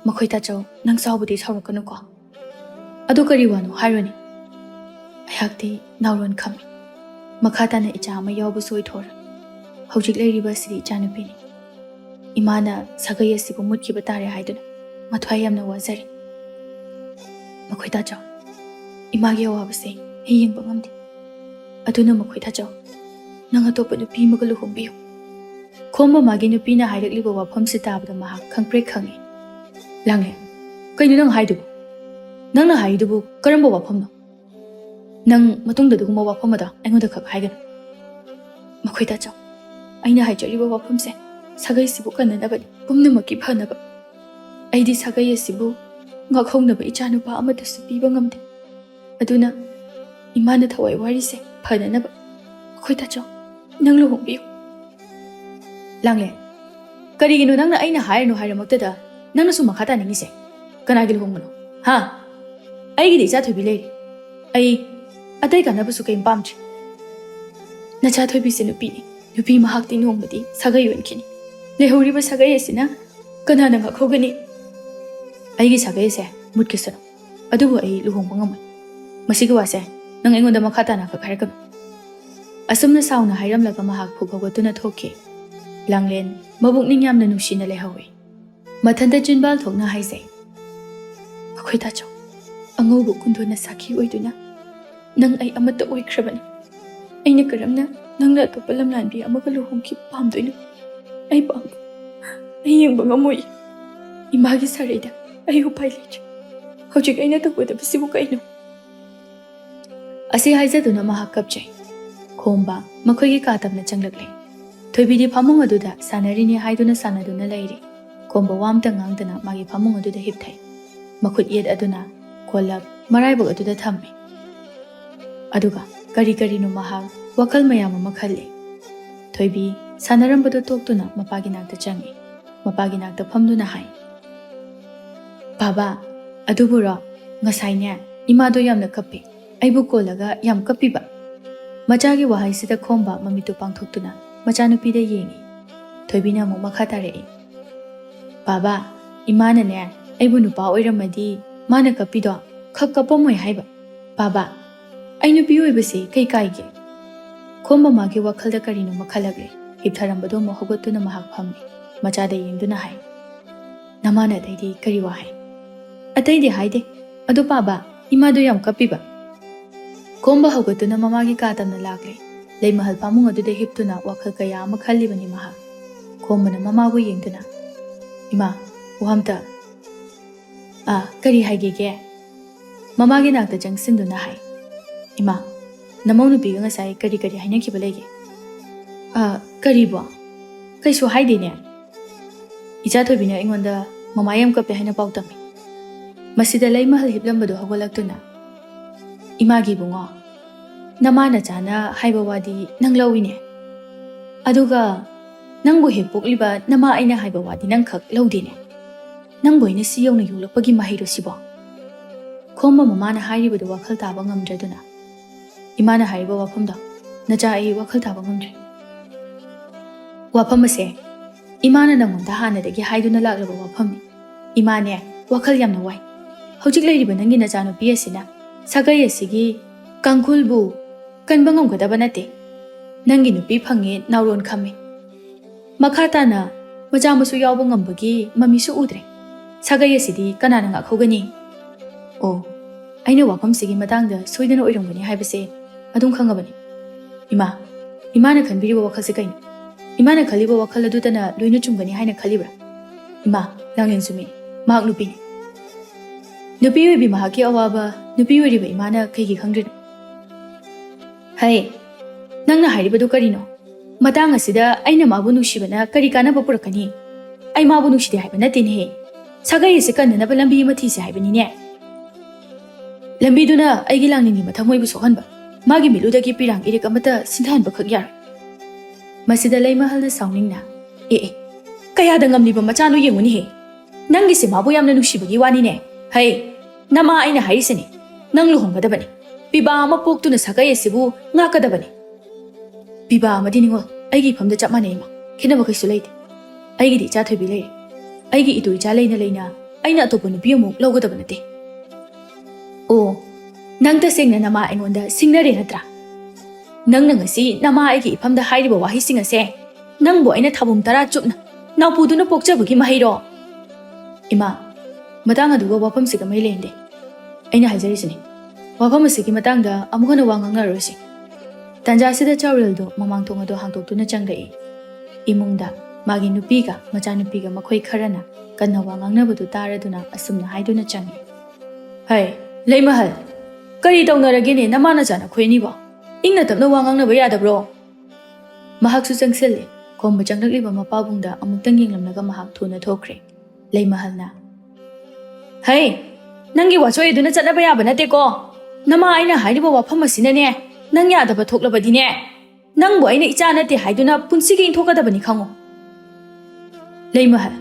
ꯃꯈꯣꯏ ꯇꯥꯆꯧ ꯅꯪ ꯁꯥꯎꯕꯗꯤ ꯁꯥꯎꯔꯛꯀꯅꯨꯀꯣ ꯑꯗꯨ ꯀꯔꯤ ꯋꯥꯅꯣ ꯍꯥꯏꯔꯣꯅꯦ ꯑꯩꯍꯥꯛꯇꯤ ꯅꯥꯎꯔꯣꯟ ꯈꯝꯃꯤ ꯃꯈꯥ ꯇꯥꯅ ꯏꯆꯥ ꯑꯃ ꯌꯥꯎꯕꯁꯨ ꯑꯣꯏꯊꯣꯔꯦ ꯍꯧꯖꯤꯛ ꯂꯩꯔꯤꯕ ꯑꯁꯤꯗꯤ ꯏꯆꯥꯅꯨꯄꯤꯅꯤ ꯏꯃꯥꯅ ꯁꯥꯒꯩ ꯑꯁꯤꯕꯨ ꯃꯨꯠꯈꯤꯕ ꯇꯥꯔꯦ ꯍꯥꯏꯗꯨꯅ ꯃꯊ꯭ꯋꯥꯏ ꯌꯥꯝꯅ ꯋꯥꯖꯔꯤ ꯃꯈꯣꯏ ꯇꯥꯆꯧ ꯏꯃꯥꯒꯤ ꯑꯋꯥꯕꯁꯦ ꯑꯩ ꯌꯦꯡꯕ ꯉꯝꯗꯦ ꯑꯗꯨꯅ ꯃꯈꯣꯏ ꯇꯥꯆꯧ ꯅꯪ ꯑꯇꯣꯞꯄ ꯅꯨꯄꯤ ꯑꯃꯒ ꯂꯨꯍꯣꯡꯕꯤꯌꯨ ꯈꯣꯝꯕ ꯃꯥꯒꯤ ꯅꯨꯄꯤꯅ ꯍꯥꯏꯔꯛꯂꯤꯕ ꯋꯥꯐꯝꯁꯤ ꯇꯥꯕꯗ ꯃꯍꯥꯛ ꯈꯪꯄ꯭ꯔꯦꯛ ꯈꯪꯉꯤ ꯂꯥꯡꯂꯦꯟ ꯀꯩꯅꯣ ꯅꯪ ꯍꯥꯏꯗꯨꯕꯨ ꯅꯪꯅ ꯍꯥꯏꯔꯤꯗꯨꯕꯨ ꯀꯔꯝꯕ ꯋꯥꯐꯝꯅꯣ ꯅꯪ ꯃꯇꯨꯡꯗ ꯑꯗꯨꯒꯨꯝꯕ ꯋꯥꯐꯝ ꯑꯗꯣ ꯑꯩꯉꯣꯟꯗ ꯈꯛ ꯍꯥꯏꯒꯅꯨ ꯃꯈꯣꯏ ꯇꯥꯆꯧ ꯑꯩꯅ ꯍꯥꯏꯖꯔꯤꯕ ꯋꯥꯐꯝꯁꯦ ꯁꯥꯒꯩꯁꯤꯕꯨ ꯀꯟꯅꯅꯕꯅꯤ ꯄꯨꯝꯅꯃꯛꯀꯤ ꯐꯅꯕ ꯑꯩꯗꯤ ꯁꯥꯒꯩ ꯑꯁꯤꯕꯨ ꯉꯥꯛꯍꯧꯅꯕ ꯏꯆꯥꯅꯨꯄꯥ ꯑꯃꯠꯇꯁꯨ ꯄꯤꯕ ꯉꯝꯗꯦ ꯑꯗꯨꯅ ꯏꯃꯥꯅ ꯊꯋꯥꯏ ꯋꯥꯔꯤꯁꯦ ꯐꯅꯅꯕ ꯃꯈꯣꯏ ꯇꯥꯆꯧ ꯅꯪ ꯂꯨꯍꯣꯡꯕꯤꯌꯨ ꯂꯥꯡꯂꯦꯟ ꯀꯔꯤꯒꯤꯅꯣ ꯅꯪꯅ ꯑꯩꯅ ꯍꯥꯏꯔꯅꯨ ꯍꯥꯏꯔꯃꯛꯇꯗ ꯅꯪꯅꯁꯨ ꯃꯈꯥ ꯇꯥꯅꯤꯡꯉꯤꯁꯦ ꯀꯅꯥꯒꯤ ꯂꯨꯍꯣꯡꯕꯅꯣ ꯍꯥ ꯑꯩꯒꯤꯗꯤ ꯏꯆꯥꯊꯣꯏꯕꯤ ꯂꯩꯔꯤ ꯑꯩ ꯑꯇꯩ ꯀꯥꯟꯅꯕꯁꯨ ꯀꯔꯤꯝ ꯄꯥꯝꯗ꯭ꯔꯤ ꯅꯆꯥꯊꯣꯏꯕꯤꯁꯦ ꯅꯨꯄꯤꯅꯤ ꯅꯨꯄꯤ ꯃꯍꯥꯛꯇꯤ ꯅꯣꯡꯃꯗꯤ ꯁꯥꯒꯩ ꯑꯣꯟꯈꯤꯅꯤ ꯂꯩꯍꯧꯔꯤꯕ ꯁꯥꯒꯩ ꯑꯁꯤꯅ ꯀꯅꯥꯅ ꯉꯥꯛꯍꯧꯒꯅꯤ ꯑꯩꯒꯤ ꯁꯥꯒꯩ ꯑꯁꯦ ꯃꯨꯠꯈꯤꯁꯅꯨ ꯑꯗꯨꯕꯨ ꯑꯩ ꯂꯨꯍꯣꯡꯕ ꯉꯝꯃꯣꯏ ꯃꯁꯤꯒꯤ ꯋꯥꯁꯦ ꯅꯪ ꯑꯩꯉꯣꯟꯗ ꯃꯈꯥ ꯇꯥꯅ ꯈꯛ ꯍꯥꯏꯔꯛꯀꯅꯨ ꯑꯁꯨꯝꯅ ꯁꯥꯎꯅ ꯍꯥꯏꯔꯝꯂꯒ ꯃꯍꯥꯛ ꯐꯨꯛ ꯍꯧꯒꯠꯇꯨꯅ ꯊꯣꯛꯈꯤ ꯂꯥꯡꯂꯦꯟ ꯃꯕꯨꯛꯅꯤꯡ ꯌꯥꯝꯅ ꯅꯨꯡꯁꯤꯅ ꯂꯩꯍꯧꯏ ꯃꯊꯟꯇ ꯆꯤꯟꯕꯥꯜ ꯊꯣꯛꯅ ꯍꯥꯏꯖꯩ ꯑꯩꯈꯣꯏ ꯇꯥꯆꯧ ꯑꯉꯧꯕ ꯀꯨꯟꯗꯣꯅ ꯁꯥꯈꯤ ꯑꯣꯏꯗꯨꯅ ꯅꯪ ꯑꯩ ꯑꯃꯠꯇ ꯑꯣꯏꯈ꯭ꯔꯕꯅꯤ ꯑꯩꯅ ꯀꯔꯝꯅ ꯅꯪꯅ ꯑꯇꯣꯞꯄ ꯂꯝꯂꯥꯟꯕꯤ ꯑꯃꯒ ꯂꯨꯍꯣꯡꯈꯤꯕ ꯄꯥꯝꯗꯣꯏꯅꯣ ꯑꯩ ꯄꯥꯝꯗꯦ ꯑꯩ ꯌꯦꯡꯕ ꯉꯝꯃꯣꯏ ꯏꯃꯥꯒꯤ ꯁꯥꯔꯩꯗ ꯑꯩ ꯎꯄꯥꯏ ꯂꯩꯇ꯭ꯔꯦ ꯍꯧꯖꯤꯛ ꯑꯩꯅ ꯇꯧꯒꯗꯕꯁꯤꯕꯨ ꯀꯩꯅꯣ ꯑꯁꯤ ꯍꯥꯏꯖꯗꯨꯅ ꯃꯍꯥꯛ ꯀꯞꯆꯩ ꯈꯣꯝꯕ ꯃꯈꯣꯏꯒꯤ ꯀꯥ ꯇꯝꯅ ꯆꯪꯂꯛꯂꯦ ꯊꯣꯏꯕꯤꯗꯤ ꯐꯃꯨꯡ ꯑꯗꯨꯗ ꯁꯥꯟꯅꯔꯤꯅꯤ ꯍꯥꯏꯗꯨꯅ ꯁꯥꯟꯅꯗꯨꯅ ꯂꯩꯔꯤ ꯈꯣꯝꯕ ꯋꯥꯝꯇ ꯉꯥꯡꯗꯅ ꯃꯥꯒꯤ ꯐꯃꯨꯡ ꯑꯗꯨꯗ ꯍꯤꯞꯊꯩ ꯃꯈꯨꯠ ꯌꯦꯠ ꯑꯗꯨꯅ ꯀꯣꯜꯂꯞ ꯃꯔꯥꯏꯕꯛ ꯑꯗꯨꯗ ꯊꯝꯃꯤ ꯑꯗꯨꯒ ꯀꯔꯤ ꯀꯔꯤꯅꯣ ꯃꯍꯥꯛ ꯋꯥꯈꯜ ꯃꯌꯥꯝ ꯑꯃ ꯈꯜꯂꯤ ꯊꯣꯏꯕꯤ ꯁꯥꯟꯅꯔꯝꯕꯗꯨ ꯇꯣꯛꯇꯨꯅ ꯃꯄꯥꯒꯤ ꯅꯥꯛꯇ ꯆꯪꯉꯤ ꯃꯄꯥꯒꯤ ꯅꯥꯛꯇ ꯐꯝꯗꯨꯅ ꯍꯥꯏ ꯕꯥꯕꯥ ꯑꯗꯨꯕꯨꯔꯣ ꯉꯁꯥꯏꯅꯦ ꯏꯃꯥꯗꯣ ꯌꯥꯝꯅ ꯀꯞꯄꯤ ꯑꯩꯕꯨ ꯀꯣꯜꯂꯒ ꯌꯥꯝ ꯀꯞꯄꯤꯕ ꯃꯆꯥꯒꯤ ꯋꯥꯍꯩꯁꯤꯗ ꯈꯣꯝꯕ ꯃꯃꯤꯠꯇꯨ ꯄꯥꯡꯊꯣꯛꯇꯨꯅ ꯃꯆꯥꯅꯨꯄꯤꯗ ꯌꯦꯡꯉꯤ ꯊꯣꯏꯕꯤꯅ ꯑꯃꯨꯛ ꯃꯈꯥ ꯇꯥꯔꯛꯏ ꯕꯥꯕꯥ ꯏꯃꯥꯅꯅꯦ ꯑꯩꯕꯨ ꯅꯨꯄꯥ ꯑꯣꯏꯔꯝꯃꯗꯤ ꯃꯥꯅ ꯀꯞꯄꯤꯗꯣ ꯈꯛ ꯀꯞꯄꯝꯃꯣꯏ ꯍꯥꯏꯕ ꯕꯥꯕꯥ ꯑꯩ ꯅꯨꯄꯤ ꯑꯣꯏꯕꯁꯤ ꯀꯩ ꯀꯥꯏꯒꯦ ꯈꯣꯝꯕ ꯃꯥꯒꯤ ꯋꯥꯈꯜꯗ ꯀꯔꯤꯅꯣꯃ ꯈꯜꯂꯛꯂꯦ ꯍꯤꯞꯊꯔꯝꯕꯗꯣ ꯑꯃꯨꯛ ꯍꯧꯒꯠꯇꯨꯅ ꯃꯍꯥꯛ ꯐꯝꯃꯤ ꯃꯆꯥꯗ ꯌꯦꯡꯗꯨꯅ ꯍꯥꯏ ꯅꯃꯥꯅ ꯑꯇꯩꯗꯤ ꯀꯔꯤ ꯋꯥ ꯍꯥꯏ ꯑꯇꯩꯗꯤ ꯍꯥꯏꯗꯦ ꯑꯗꯨ ꯕꯥꯕꯥ ꯏꯃꯥꯗꯣ ꯌꯥꯝ ꯀꯞꯄꯤꯕ ꯈꯣꯝꯕ ꯍꯧꯒꯠꯇꯨꯅ ꯃꯃꯥꯒꯤ ꯀꯥ ꯇꯝꯅ ꯂꯥꯛꯂꯦ ꯂꯩꯃꯍꯜ ꯐꯃꯨꯡ ꯑꯗꯨꯗ ꯍꯤꯞꯇꯨꯅ ꯋꯥꯈꯜ ꯀꯌꯥ ꯑꯃ ꯈꯜꯂꯤꯕꯅꯤ ꯃꯍꯥꯛ ꯈꯣꯝꯕꯅ ꯃꯃꯥꯕꯨ ꯌꯦꯡꯗꯨꯅ ꯏꯃꯥ ꯋꯥꯝꯇ ꯀꯔꯤ ꯍꯥꯏꯒꯦꯒꯦ ꯃꯃꯥꯒꯤ ꯅꯥꯛꯇ ꯆꯪꯁꯤꯟꯗꯨꯅ ꯍꯥꯏ ꯏꯃꯥ ꯅꯃꯧ ꯅꯨꯄꯤꯒ ꯉꯁꯥꯏ ꯀꯔꯤ ꯀꯔꯤ ꯍꯥꯏꯅꯈꯤꯕ ꯂꯩꯒꯦ ꯀꯔꯤꯕꯣ ꯀꯩꯁꯨ ꯍꯥꯏꯗꯦꯅꯦ ꯏꯆꯥꯊꯣꯏꯕꯤꯅ ꯑꯩꯉꯣꯟꯗ ꯃꯃꯥ ꯌꯥꯝ ꯀꯞꯄꯦ ꯍꯥꯏꯅ ꯄꯥꯎ ꯇꯝꯃꯤ ꯃꯁꯤꯗ ꯂꯩꯃꯍꯜ ꯍꯤꯞꯂꯝꯕꯗꯨ ꯍꯧꯒꯠꯂꯛꯇꯨꯅ ꯏꯃꯥꯒꯤ ꯏꯕꯨꯡꯉꯣ ꯅꯃꯥꯅ ꯆꯥꯅ ꯍꯥꯏꯕ ꯋꯥꯗꯤ ꯅꯪ ꯂꯧꯏꯅꯦ ꯑꯗꯨꯒ ꯅꯪꯕꯨ ꯍꯦꯛ ꯄꯣꯛꯂꯤꯕ ꯅꯃꯥ ꯑꯩꯅ ꯍꯥꯏꯕ ꯋꯥꯗꯤ ꯅꯪ ꯈꯛ ꯂꯧꯗꯦꯅꯦ ꯅꯪꯕꯨ ꯑꯩꯅ ꯁꯤ ꯌꯧꯅ ꯌꯣꯛꯂꯛꯄꯒꯤ ꯃꯍꯩꯔꯣ ꯁꯤꯕꯣ ꯈꯣꯝꯕ ꯃꯃꯥꯅ ꯍꯥꯏꯔꯤꯕꯗꯨ ꯋꯥꯈꯜ ꯇꯥꯕ ꯉꯝꯗ꯭ꯔꯗꯨꯅ ꯏꯃꯥꯅ ꯍꯥꯏꯔꯤꯕ ꯋꯥꯐꯝꯗꯣ ꯅꯆꯥ ꯑꯩ ꯋꯥꯈꯜ ꯇꯥꯕ ꯉꯝꯗ꯭ꯔꯦ ꯋꯥꯐꯝ ꯑꯁꯦ ꯏꯃꯥꯅ ꯅꯪꯉꯣꯟꯗ ꯍꯥꯟꯅꯗꯒꯤ ꯍꯥꯏꯗꯨꯅ ꯂꯥꯛꯂꯕ ꯋꯥꯐꯝꯅꯤ ꯏꯃꯥꯅꯦ ꯋꯥꯈꯜ ꯌꯥꯝꯅ ꯋꯥꯏ ꯍꯧꯖꯤꯛ ꯂꯩꯔꯤꯕ ꯅꯪꯒꯤ ꯅꯆꯥꯅꯨꯄꯤ ꯑꯁꯤꯅ ꯁꯥꯒꯩ ꯑꯁꯤꯒꯤ ꯀꯥꯡꯈꯨꯜꯕꯨ ꯀꯟꯕ ꯉꯝꯒꯗꯕ ꯅꯠꯇꯦ ꯅꯪꯒꯤ ꯅꯨꯄꯤ ꯐꯪꯉꯦ ꯅꯥꯎꯔꯣꯟ ꯈꯝꯃꯦ ꯃꯈꯥ ꯇꯥꯅ ꯃꯆꯥ ꯃꯁꯨ ꯌꯥꯎꯕ ꯉꯝꯕꯒꯤ ꯃꯃꯤꯁꯨ ꯎꯗ꯭ꯔꯦ ꯁꯥꯒꯩ ꯑꯁꯤꯗꯤ ꯀꯅꯥꯅ ꯉꯥꯛꯍꯧꯒꯅꯤ ꯑꯣ ꯑꯩꯅ ꯋꯥꯐꯝꯁꯤꯒꯤ ꯃꯇꯥꯡꯗ ꯁꯣꯏꯗꯅ ꯑꯣꯏꯔꯝꯒꯅꯤ ꯍꯥꯏꯕꯁꯦ ꯑꯗꯨꯝ ꯈꯪꯉꯕꯅꯤ ꯏꯃꯥꯅ ꯈꯟꯕꯤꯔꯤꯕ ꯋꯥꯈꯜꯁꯦ ꯀꯩꯅꯣ ꯏꯃꯥꯅ ꯈꯜꯂꯤꯕ ꯋꯥꯈꯜ ꯑꯗꯨꯗꯅ ꯂꯣꯏꯅ ꯆꯨꯝꯒꯅꯤ ꯍꯥꯏꯅ ꯈꯜꯂꯤꯕ꯭ꯔꯥ ꯏꯃꯥ ꯂꯥꯡꯂꯦꯟ ꯆꯨꯝꯃꯤ ꯃꯍꯥꯛ ꯅꯨꯄꯤꯅꯤ ꯅꯨꯄꯤ ꯑꯣꯏꯕꯤ ꯃꯍꯥꯛꯀꯤ ꯑꯋꯥꯕ ꯅꯨꯄꯤ ꯑꯣꯏꯔꯤꯕ ꯏꯃꯥꯅ ꯀꯩꯒꯤ ꯈꯪꯗ꯭ꯔꯤꯅꯣ ꯍꯩ ꯅꯪꯅ ꯍꯥꯏꯔꯤꯕꯗꯨ ꯀꯔꯤꯅꯣ ꯃꯇꯥꯡ ꯑꯁꯤꯗ ꯑꯩꯅ ꯃꯥꯕꯨ ꯅꯨꯡꯁꯤꯕꯅ ꯀꯔꯤ ꯀꯥꯟꯅꯕ ꯄꯨꯔꯛꯀꯅꯤ ꯑꯩ ꯃꯥꯕꯨ ꯅꯨꯡꯁꯤꯗꯦ ꯍꯥꯏꯕ ꯅꯠꯇꯦꯅꯦꯍꯦ ꯁꯥꯒꯩ ꯑꯁꯤ ꯀꯟꯅꯅꯕ ꯂꯝꯕꯤ ꯑꯃ ꯊꯤꯁꯦ ꯍꯥꯏꯕꯅꯤꯅꯦ ꯂꯝꯕꯤꯗꯨꯅ ꯑꯩꯒꯤ ꯂꯥꯡꯅꯤꯡꯒꯤ ꯃꯊꯃꯣꯏꯕꯨ ꯁꯣꯛꯍꯟꯕ ꯃꯥꯒꯤ ꯃꯤꯠꯂꯨꯗꯒꯤ ꯄꯤꯔꯥꯡ ꯏꯔꯤꯛ ꯑꯃꯠꯇ ꯁꯤꯟꯊꯍꯟꯕ ꯈꯛ ꯌꯥꯔꯣꯏ ꯃꯁꯤꯗ ꯂꯩꯃꯍꯜꯅ ꯁꯥꯎꯅꯤꯡꯅ ꯀꯌꯥꯗ ꯉꯝꯂꯤꯕ ꯃꯆꯥꯅꯣ ꯌꯦꯡꯉꯨꯅꯤꯍꯦ ꯅꯪꯒꯤꯁꯦ ꯃꯥꯕꯨ ꯌꯥꯝꯅ ꯅꯨꯡꯁꯤꯕꯒꯤ ꯋꯥꯅꯤꯅꯦ ꯍꯩ ꯅꯃꯥ ꯑꯩꯅ ꯍꯥꯏꯔꯤꯁꯤꯅꯤ ꯅꯪ ꯂꯨꯍꯣꯡꯒꯗꯕꯅꯤ ꯄꯤꯕꯥ ꯑꯃ ꯄꯣꯛꯇꯨꯅ ꯁꯥꯒꯩ ꯑꯁꯤꯕꯨ ꯉꯥꯛꯀꯗꯕꯅꯤ ꯄꯤꯕꯥ ꯑꯃꯗꯤ ꯅꯤꯡꯉꯣꯜ ꯑꯩꯒꯤ ꯏꯐꯝꯗ ꯆꯞ ꯃꯥꯟꯅꯩ ꯏꯃꯥ ꯈꯦꯠꯅꯕ ꯀꯩꯁꯨ ꯂꯩꯇꯦ ꯑꯩꯒꯤꯗꯤ ꯏꯆꯥꯊꯣꯏꯕꯤ ꯂꯩꯔꯦ ꯑꯩꯒꯤ ꯏꯇꯨ ꯏꯆꯥ ꯂꯩꯅ ꯂꯩꯅ ꯑꯩꯅ ꯑꯇꯣꯞꯄ ꯅꯨꯄꯤ ꯑꯃꯨꯛ ꯂꯧꯒꯗꯕ ꯅꯠꯇꯦ ꯑꯣ ꯅꯪ ꯇꯁꯦꯡꯅ ꯅꯃꯥ ꯑꯩꯉꯣꯟꯗ ꯁꯤꯡꯅꯔꯦ ꯅꯠꯇ꯭ꯔꯥ ꯅꯪꯅ ꯉꯁꯤ ꯅꯃꯥ ꯑꯩꯒꯤ ꯏꯐꯝꯗ ꯍꯥꯏꯔꯤꯕ ꯋꯥꯍꯩꯁꯤꯡ ꯑꯁꯦ ꯅꯪꯕꯨ ꯑꯩꯅ ꯊꯥꯕꯨꯝ 10 ꯆꯨꯞꯅ ꯅꯥꯎꯄꯨꯗꯨꯅ ꯄꯣꯛꯆꯕꯒꯤ ꯃꯍꯩꯔꯣ? ꯏꯃꯥ, ꯃꯇꯥꯡ ꯑꯗꯨꯒ ꯋꯥꯐꯝꯁꯤꯒ ꯃꯔꯤ ꯂꯩꯅꯗꯦ. ꯑꯩꯅ ꯍꯥꯏꯖꯔꯤꯁꯤꯅꯤ, ꯋꯥꯐꯝ ꯑꯁꯤꯒꯤ ꯃꯇꯥꯡꯗ ꯑꯃꯨꯛ ꯍꯟꯅ ꯋꯥ ꯉꯥꯡꯅꯔꯣꯏꯁꯤ. ꯇꯥꯟꯖꯥꯁꯤꯗ ꯆꯥꯎꯔꯦꯜꯗꯣ ꯃꯃꯥꯡꯊꯣꯡ ꯑꯗꯨ ꯍꯥꯡꯗꯣꯛꯇꯨꯅ ꯆꯪꯂꯛꯏ. ꯏꯃꯨꯡꯗ ꯃꯥꯒꯤ ꯅꯨꯄꯤꯒ ꯃꯆꯥꯅꯨꯄꯤꯒ ꯃꯈꯣꯏ ꯈꯔꯅ ꯀꯟꯅ ꯋꯥ ꯉꯥꯡꯅꯕꯗꯨ ꯇꯥꯔꯗꯨꯅ ꯑꯁꯨꯝꯅ ꯍꯥꯏꯗꯨꯅ ꯆꯪꯉꯤ. ꯍꯩ, ꯂꯩꯃꯍꯜ, ꯀꯔꯤ ꯇꯧꯅꯔꯒꯦꯅꯦ ꯅꯃꯥ ꯅꯆꯥ ꯅꯈꯣꯏꯅꯤꯕꯣ? ꯏꯪꯅ ꯇꯞꯅ ꯋꯥ ꯉꯥꯡꯅꯕ ꯌꯥꯗꯕ꯭ꯔꯣ? ꯃꯍꯥꯛꯁꯨ ꯆꯪꯁꯤꯜꯂꯤ. ꯈꯣꯝꯕ ꯆꯪꯂꯛꯂꯤꯕ ꯃꯄꯥꯕꯨꯡꯗ ꯑꯃꯨꯛꯇꯪ ꯌꯦꯡꯂꯝꯂꯒ ꯃꯍꯥꯛ ꯊꯨꯅ ꯊꯣꯛꯈ꯭ꯔꯦ. ꯂꯩꯃꯍꯜꯅ, ꯍꯩ, ꯅꯪꯒꯤ ꯋꯥꯆꯣꯏ ꯑꯗꯨꯅ ꯆꯠꯅꯕ ꯌꯥꯕ ꯅꯠꯇꯦꯀꯣ. ꯅꯃꯥ ꯑꯩꯅ ꯍꯥꯏꯔꯤꯕ ꯋꯥꯐꯝ ꯑꯁꯤꯅꯅꯦ, ꯅꯪ ꯌꯥꯗꯕ ꯊꯣꯛꯂꯕꯗꯤꯅꯦ, ꯅꯪꯕꯨ ꯑꯩꯅ ꯏꯆꯥ ꯅꯠꯇꯦ ꯍꯥꯏꯗꯨꯅ ꯄꯨꯟꯁꯤꯒꯤ ꯏꯟꯊꯣꯛꯀꯗꯕꯅꯤ ꯈꯪꯉꯣ. ꯂꯩꯃꯍꯜ,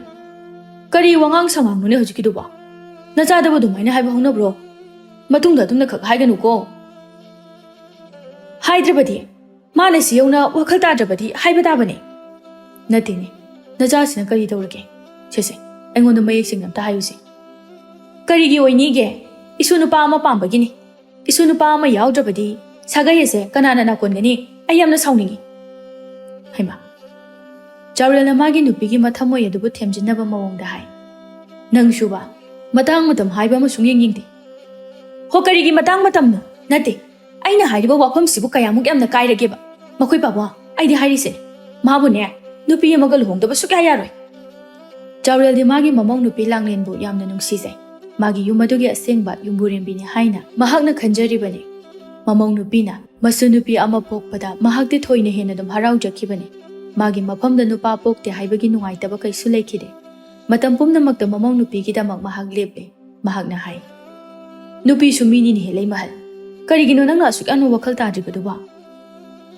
ꯀꯔꯤ ꯋꯥꯉꯥꯡ ꯁꯉꯥꯡꯅꯣꯅꯦ ꯍꯧꯖꯤꯛꯀꯤꯗꯨꯕꯣ? ꯅꯆꯥꯗꯕꯨ ꯑꯗꯨꯃꯥꯏꯅ ꯍꯥꯏꯕ ꯍꯧꯅꯕ꯭ꯔꯣ? ꯃꯇꯨꯡꯗ ꯑꯗꯨꯝꯅ ꯈꯛ ꯍꯥꯏꯒꯅꯨꯀꯣ. ꯍꯥꯏꯗ꯭ꯔꯕꯗꯤ, ꯃꯥꯅ ꯁꯤ ꯌꯧꯅ ꯋꯥꯈꯜ ꯇꯥꯗ꯭ꯔꯕꯗꯤ ꯍꯥꯏꯕ ꯇꯥꯕꯅꯦ. ꯅꯠꯇꯦꯅꯦ, ꯅꯆꯥꯁꯤꯅ ꯀꯔꯤ ꯇꯧꯔꯒꯦ? ꯁꯦꯁꯦ, ꯑꯩꯉꯣꯟꯗ ꯃꯌꯦꯛ ꯁꯦꯡꯅ ꯑꯝꯇ ꯍꯥꯏꯌꯨꯁꯦ. ꯀꯔꯤꯒꯤ ꯑꯣꯏꯅꯤꯒꯦ? ꯏꯁꯨ ꯅꯨꯄꯥ ꯑꯃ ꯄꯥꯝꯕꯒꯤꯅꯤ. ꯏꯁꯨ ꯅꯨꯄꯥ ꯑꯃ ꯌꯥꯎꯗ꯭ꯔꯕꯗꯤ ꯁꯥꯒꯩ ꯑꯁꯦ ꯀꯅꯥꯅ ꯅꯥꯀꯣꯟꯒꯅꯤ? ꯑꯩ ꯌꯥꯝꯅ ꯁꯥꯎꯅꯤꯡꯉꯤ. ꯍꯩꯃꯥ, ꯆꯥꯎꯔꯦꯜꯅ ꯃꯥꯒꯤ ꯅꯨꯄꯤꯒꯤ ꯃꯊꯃꯣꯏ ꯑꯗꯨꯕꯨ ꯊꯦꯝꯖꯤꯟꯅꯕ ꯃꯑꯣꯡꯗ ꯍꯥꯏ. ꯅꯪꯁꯨꯕ ꯃꯇꯥꯡ ꯃꯇꯝ ꯍꯥꯏꯕ ꯑꯃ ꯁꯨꯡꯌꯦꯡ ꯌꯦꯡꯗꯦ. ꯍꯣ, ꯀꯔꯤꯒꯤ ꯃꯇꯥꯡ ꯃꯇꯝꯅꯣ? ꯅꯠꯇꯦ, ꯑꯩꯅ ꯍꯥꯏꯔꯤꯕ ꯋꯥꯐꯝꯁꯤꯕꯨ ꯀꯌꯥꯃꯨꯛ ꯌꯥꯝꯅ ꯀꯥꯏꯔꯒꯦꯕ? ꯃꯈꯣꯏ ꯄꯥꯕꯨꯡ, ꯑꯩꯗꯤ ꯍꯥꯏꯔꯤꯁꯦ, ꯃꯥꯕꯨꯅꯦ ꯅꯨꯄꯤ ꯑꯃꯒ ꯂꯨꯍꯣꯡꯗꯕ ꯁꯨꯛꯌꯥ ꯌꯥꯔꯣꯏ. ꯆꯥꯎꯔꯦꯜꯗꯤ ꯃꯥꯒꯤ ꯃꯃꯧ ꯅꯨꯄꯤ ꯂꯥꯡꯂꯦꯟꯕꯨ ꯌꯥꯝꯅ ꯅꯨꯡꯁꯤꯖꯩ. ꯃꯥꯒꯤ ꯌꯨꯝ ꯑꯗꯨꯒꯤ ꯑꯁꯦꯡꯕ ꯌꯨꯝꯕꯨꯔꯦꯝꯕꯤꯅꯤ ꯍꯥꯏꯅ ꯃꯍꯥꯛꯅ ꯈꯟꯖꯔꯤꯕꯅꯤ. ꯃꯃꯧ ꯅꯨꯄꯤꯅ ꯃꯁꯨ ꯅꯨꯄꯤ ꯑꯃ ꯄꯣꯛꯄꯗ ꯃꯍꯥꯛꯇꯤ ꯊꯣꯏꯅ ꯍꯦꯟꯅ ꯑꯗꯨꯝ ꯍꯔꯥꯎꯖꯈꯤꯕꯅꯤ. ꯃꯥꯒꯤ ꯃꯐꯝꯗ ꯅꯨꯄꯥ ꯄꯣꯛꯇꯦ ꯍꯥꯏꯕꯒꯤ ꯅꯨꯡꯉꯥꯏꯇꯕ ꯀꯩꯁꯨ ꯂꯩꯈꯤꯗꯦ. ꯃꯇꯝ ꯄꯨꯝꯅꯃꯛꯇ ꯃꯃꯧ ꯅꯨꯄꯤꯒꯤꯗꯃꯛ ꯃꯍꯥꯛ ꯂꯦꯞꯂꯦ. ꯃꯍꯥꯛꯅ ꯍꯥꯏ, ꯅꯨꯄꯤꯁꯨ ꯃꯤꯅꯤꯅꯦꯍꯦ ꯂꯩꯃꯍꯜ. ꯀꯔꯤꯒꯤꯅꯣ ꯅꯪꯅ ꯑꯁꯨꯛ ꯌꯥꯝꯅ ꯋꯥꯈꯜ ꯇꯥꯗ꯭ꯔꯤꯕꯗꯨꯕꯣ?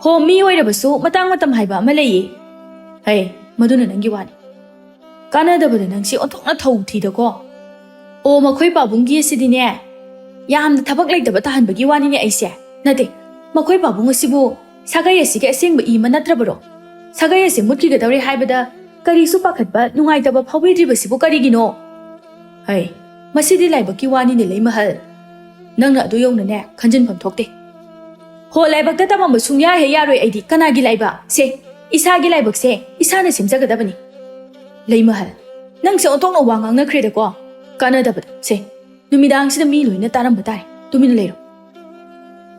ꯍꯣ, ꯃꯤ ꯑꯣꯏꯔꯕꯁꯨ ꯃꯇꯥꯡ ꯃꯇꯝ ꯍꯥꯏꯕ ꯑꯃ ꯂꯩꯌꯦ. ꯍꯩ, ꯃꯗꯨꯅ ꯅꯪꯒꯤ ꯋꯥꯅꯤ. ꯀꯥꯟꯅꯗꯕꯗ ꯅꯪꯁꯤ ꯑꯣꯟꯊꯣꯛꯅ ꯊꯧ ꯊꯤꯗꯀꯣ. ꯑꯣ, ꯃꯈꯣꯏ ꯄꯥꯕꯨꯡꯒꯤ ꯑꯁꯤꯗꯤꯅꯦ, ꯌꯥꯝꯅ ꯊꯕꯛ ꯂꯩꯇꯕ ꯇꯥꯍꯟꯕꯒꯤ ꯋꯥꯅꯤꯅꯦ ꯑꯩꯁꯦ. ꯅꯠꯇꯦ, ꯃꯈꯣꯏ ꯄꯥꯕꯨꯡ ꯑꯁꯤꯕꯨ ꯁꯥꯒꯩ ꯑꯁꯤꯒꯤ ꯑꯁꯦꯡꯕ ꯏꯃ ꯅꯠꯇ꯭ꯔꯕꯔꯣ? ꯁꯥꯒꯩ ꯑꯁꯤ ꯃꯨꯠꯈꯤꯒꯗꯧꯔꯦ ꯍꯥꯏꯕꯗ ꯀꯔꯤꯁꯨ ꯄꯥꯈꯠꯄ ꯅꯨꯡꯉꯥꯏꯇꯕ ꯐꯥꯎꯕꯤꯗ꯭ꯔꯤꯕꯁꯤꯕꯨ ꯀꯔꯤꯒꯤꯅꯣ? ꯍꯩ, ꯃꯁꯤꯗꯤ ꯂꯥꯏꯕꯛꯀꯤ ꯋꯥꯅꯤꯅꯦ ꯂꯩꯃꯍꯜ. ꯅꯪꯅ ꯑꯗꯨ ꯌꯧꯅꯅꯦ ꯈꯟꯖꯤꯟꯐꯝ ꯊꯣꯛꯇꯦ. ꯍꯣ, ꯂꯥꯏꯕꯛꯇ ꯇꯝꯃꯝꯕ ꯁꯨꯡꯌꯥ ꯍꯦꯛ ꯌꯥꯔꯣꯏ ꯑꯩꯗꯤ. ꯀꯅꯥꯒꯤ ꯂꯥꯏꯕꯛ? ꯁꯦ, ꯏꯁꯥꯒꯤ ꯂꯥꯏꯕꯛꯁꯦ ꯏꯁꯥꯅ ꯁꯦꯝꯖꯒꯗꯕꯅꯤ. ꯂꯩꯃꯍꯜ, ꯅꯪꯁꯦ ꯑꯣꯟꯊꯣꯛꯅ ꯋꯥ ꯉꯥꯡꯅꯈ꯭ꯔꯦꯗꯀꯣ. ꯀꯥꯟꯅꯗꯕꯗ. ꯁꯦ, ꯅꯨꯃꯤꯗꯥꯡꯁꯤꯗ ꯃꯤ ꯂꯣꯏꯅ ꯇꯥꯔꯝꯕ ꯇꯥꯔꯦ. ꯇꯨꯃꯤꯟꯅ ꯂꯩꯔꯣ.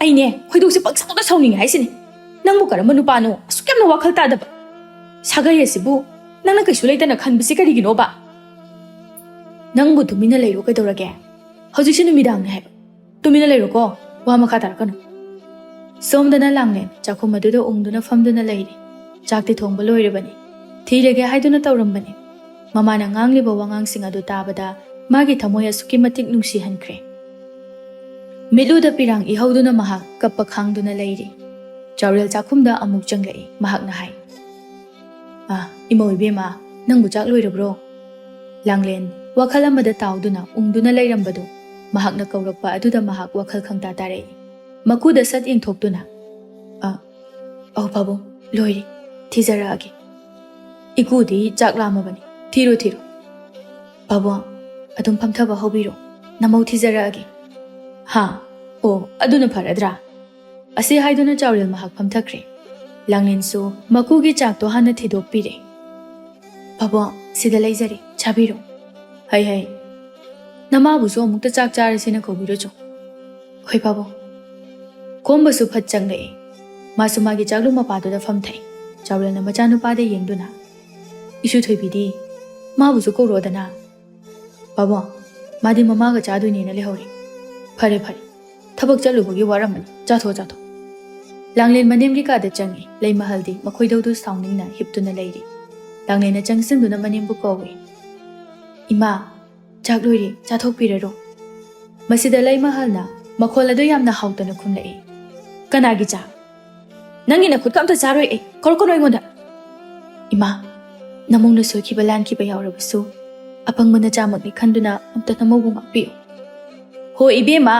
ꯑꯩꯅꯦ ꯈꯣꯏꯗꯧꯁꯦ ꯄꯪꯁꯥꯎꯗ ꯁꯥꯎꯅꯤꯡꯉꯦ ꯍꯥꯏꯁꯤꯅꯦ. ꯅꯪꯕꯨ ꯀꯔꯝꯕ ꯅꯨꯄꯥꯅꯣ ꯑꯁꯨꯛ ꯌꯥꯝꯅ ꯋꯥꯈꯜ ꯇꯥꯗꯕ? ꯁꯥꯒꯩ ꯑꯁꯤꯕꯨ ꯅꯪꯅ ꯀꯩꯁꯨ ꯂꯩꯇꯅ ꯈꯟꯕꯁꯤ ꯀꯔꯤꯒꯤꯅꯣꯕ? ꯅꯪꯕꯨ ꯇꯨꯃꯤꯟꯅ ꯂꯩꯔꯣ ꯀꯩꯗꯧꯔꯒꯦ? ꯍꯧꯖꯤꯛꯁꯦ ꯅꯨꯃꯤꯗꯥꯡꯅꯦ ꯍꯥꯏꯕ. ꯇꯨꯃꯤꯟꯅ ꯂꯩꯔꯣꯀꯣ, ꯋꯥ ꯃꯈꯥ ꯇꯥꯔꯛꯀꯅꯨ. ꯁꯣꯝꯗꯅ ꯂꯥꯡꯂꯦꯟ ꯆꯥꯛꯈꯨꯝ ꯑꯗꯨꯗ ꯎꯡꯗꯨꯅ ꯐꯝꯗꯨꯅ ꯂꯩꯔꯤ. ꯆꯥꯛꯇꯤ ꯊꯣꯡꯕ ꯂꯣꯏꯔꯕꯅꯤ. ꯊꯤꯔꯒꯦ ꯍꯥꯏꯗꯨꯅ ꯇꯧꯔꯝꯕꯅꯤ. ꯃꯃꯥꯅ ꯉꯥꯡꯂꯤꯕ ꯋꯥꯉꯥꯡꯁꯤꯡ ꯑꯗꯨ ꯇꯥꯕꯗ ꯃꯥꯒꯤ ꯊꯃꯣꯏ ꯑꯁꯨꯛꯀꯤ ꯃꯇꯤꯛ ꯅꯨꯡꯁꯤꯍꯟꯈ꯭ꯔꯦ. ಮಿಲುದ ಪಿರಾಂಗ್ ಇಹೌದುನ ಮಹಾಕ್ ಕಪ್ಪ ಖಾಂಗ್ದುನ ಲೈರಿ. ꯆꯥꯎꯔꯦꯜ ꯆꯥꯛꯈꯨꯝꯗ ꯑꯃꯨꯛ ꯆꯪꯂꯛꯏ. ꯃꯍꯥꯛꯅ ꯍꯥꯏ, ꯏꯃꯧ ꯏꯕꯦꯝꯃ, ꯅꯪꯕꯨ ꯆꯥꯛ ꯂꯣꯏꯔꯕ꯭ꯔꯣ? ꯂꯥꯡꯂꯦꯟ ꯋꯥꯈꯜ ꯑꯃꯗ ꯇꯥꯎꯗꯨꯅ ꯎꯡꯗꯨꯅ ꯂꯩꯔꯝꯕꯗꯨ ꯃꯍꯥꯛꯅ ꯀꯧꯔꯛꯄ ꯑꯗꯨꯗ ꯃꯍꯥꯛ ꯋꯥꯈꯜ ꯈꯪꯇꯥ ꯇꯥꯔꯛꯏ. ꯃꯀꯨꯗ ꯁꯠ ꯌꯦꯡꯊꯣꯛꯇꯨꯅ, ꯑꯧ ꯄꯥꯕꯨꯡ, ꯂꯣꯏꯔꯦ, ꯊꯤꯖꯔꯛꯑꯒꯦ. ꯏꯀꯨꯗꯤ ꯆꯥꯛ ꯂꯥꯝꯃꯕꯅꯤ, ꯊꯤꯔꯣ. ꯄꯥꯕꯨꯡ, ꯑꯗꯨꯝ ꯐꯝꯊꯕ ꯍꯧꯕꯤꯔꯣ, ꯅꯃꯧ ꯊꯤꯖꯔꯛꯑꯒꯦ. ꯑꯣ, ꯑꯗꯨꯅ ꯐꯔꯗ꯭ꯔꯥ? ꯑꯁꯤ ꯍꯥꯏꯗꯨꯅ ꯆꯥꯎꯔꯦꯜ ꯃꯍꯥꯛ ꯐꯝꯊꯈ꯭ꯔꯦ. ꯂꯥꯡꯂꯦꯟꯁꯨ ꯃꯀꯨꯒꯤ ꯆꯥꯛꯇꯣ ꯍꯥꯟꯅ ꯊꯤꯗꯣꯛꯄꯤꯔꯦ. ꯄꯥꯕꯨꯡ, ꯁꯤꯗ ꯂꯩꯖꯔꯦ, ꯆꯥꯕꯤꯔꯣ. ꯍꯩ, ꯅꯃꯥꯕꯨꯁꯨ ꯑꯃꯨꯛꯇ ꯆꯥꯛ ꯆꯥꯔꯁꯤꯅ ꯀꯧꯕꯤꯔꯨꯆꯣ. ꯍꯣꯏ ꯄꯥꯕꯨꯡ. ꯈꯣꯝꯕꯁꯨ ꯐꯠ ꯆꯪꯂꯛꯏ. ꯃꯥꯁꯨ ꯃꯥꯒꯤ ꯆꯥꯛꯂꯨ ꯃꯄꯥꯗꯨꯗ ꯐꯝꯊꯩ. ꯆꯥꯎꯔꯦꯜꯅ ꯃꯆꯥꯅꯨꯄꯥꯗ ꯌꯦꯡꯗꯨꯅ, ꯏꯁꯨ ꯊꯣꯏꯕꯤꯗꯤ ꯃꯥꯕꯨꯁꯨ ꯀꯧꯔꯛꯑꯣꯗꯅ. ꯄꯥꯕꯨꯡ, ꯃꯥꯗꯤ ꯃꯃꯥꯒ ꯆꯥꯗꯣꯏꯅꯦꯅ ꯂꯩꯍꯧꯔꯤ. ꯐꯔꯦ, ꯊꯕꯛ ꯆꯠꯂꯨꯕꯒꯤ ꯋꯥꯔꯝꯃꯅꯤ, ꯆꯥꯊꯣꯛ. ꯂꯥꯡꯂꯦꯟ ꯃꯅꯦꯝꯒꯤ ꯀꯥꯗ ꯆꯪꯉꯤ. ꯂꯩꯃꯍꯜꯗꯤ ꯃꯈꯣꯏꯗꯧꯗꯨ ꯁꯥꯎꯅꯤꯡꯅ ꯍꯤꯞꯇꯨꯅ ꯂꯩꯔꯤ. ꯂꯥꯡꯂꯦꯟꯅ ꯆꯪꯁꯤꯟꯗꯨꯅ ꯃꯅꯦꯝꯕꯨ ꯀꯧꯏ. ꯏꯃꯥ, ꯆꯥꯛ ꯂꯣꯏꯔꯦ, ꯆꯥꯊꯣꯛꯄꯤꯔꯔꯣ. ꯃꯁꯤꯗ ꯂꯩꯃꯍꯜꯅ ꯃꯈꯣꯜ ꯑꯗꯨ ꯌꯥꯝꯅ ꯍꯥꯎꯇꯅ ꯈꯨꯝꯂꯛꯏ. ꯀꯅꯥꯒꯤ ꯆꯥꯛ? ꯅꯪꯒꯤ ꯅꯈꯨꯠꯀ ꯑꯝꯇ ꯆꯥꯔꯣꯏ ꯑꯩ. ꯀꯧꯔꯛꯀꯅꯣ ꯑꯩꯉꯣꯟꯗ. ꯏꯃꯥ, ꯅꯃꯧꯅ ꯁꯣꯏꯈꯤꯕ ꯂꯥꯟꯈꯤꯕ ꯌꯥꯎꯔꯕꯁꯨ ꯑꯄꯪꯕ ꯅꯆꯥꯃꯛꯅꯤ ꯈꯟꯗꯨꯅ ꯑꯝꯇ ꯅꯃꯧꯕꯨ ꯉꯥꯛꯄꯤꯌꯨ. ꯍꯣ ꯏꯕꯦꯝꯃ,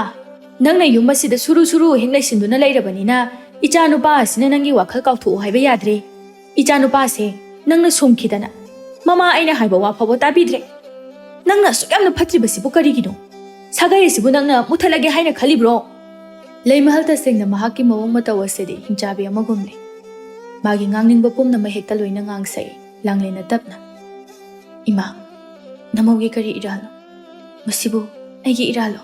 ꯅꯪꯅ ꯌꯨꯝ ꯑꯁꯤꯗ ꯁꯨꯔꯨ ꯍꯦꯛ ꯂꯩꯁꯤꯟꯗꯨꯅ ꯂꯩꯔꯕꯅꯤꯅ ꯏꯆꯥ ꯅꯨꯄꯥ ꯑꯁꯤꯅ ꯅꯪꯒꯤ ꯋꯥꯈꯜ ꯀꯥꯎꯊꯣꯛꯎ ꯍꯥꯏꯕ ꯌꯥꯗ꯭ꯔꯦ. ꯏꯆꯥ ꯅꯨꯄꯥꯁꯦ ꯅꯪꯅ ꯁꯨꯝꯈꯤꯗꯅ ꯃꯃꯥ ꯑꯩꯅ ꯍꯥꯏꯕ ꯋꯥ ꯐꯥꯎꯕ ꯇꯥꯕꯤꯗ꯭ꯔꯦ. ꯅꯪꯅ ꯑꯁꯨꯛ ꯌꯥꯝꯅ ꯐꯠꯇ꯭ꯔꯤꯕꯁꯤꯕꯨ ꯀꯔꯤꯒꯤꯅꯣ? ꯁꯥꯒꯩ ꯑꯁꯤꯕꯨ ꯅꯪꯅ ꯃꯨꯠꯊꯠꯂꯒꯦ ꯍꯥꯏꯅ ꯈꯜꯂꯤꯕ꯭ꯔꯣ? ꯂꯩꯃꯍꯜ ꯇꯁꯦꯡꯅ ꯃꯍꯥꯛꯀꯤ ꯃꯑꯣꯡ ꯃꯇꯧ ꯑꯁꯤꯗꯤ ꯍꯤꯡꯆꯥꯕꯤ ꯑꯃꯒꯨꯝꯅꯤ. ꯃꯥꯒꯤ ꯉꯥꯡꯅꯤꯡꯕ ꯄꯨꯝꯅꯃꯛ ꯍꯦꯛꯇ ꯂꯣꯏꯅ ꯉꯥꯡꯁꯩ. ꯂꯥꯡꯂꯦꯟꯅ ꯇꯞꯅ, Ima, namaugi kari iralo. Masibu, aigi iralo.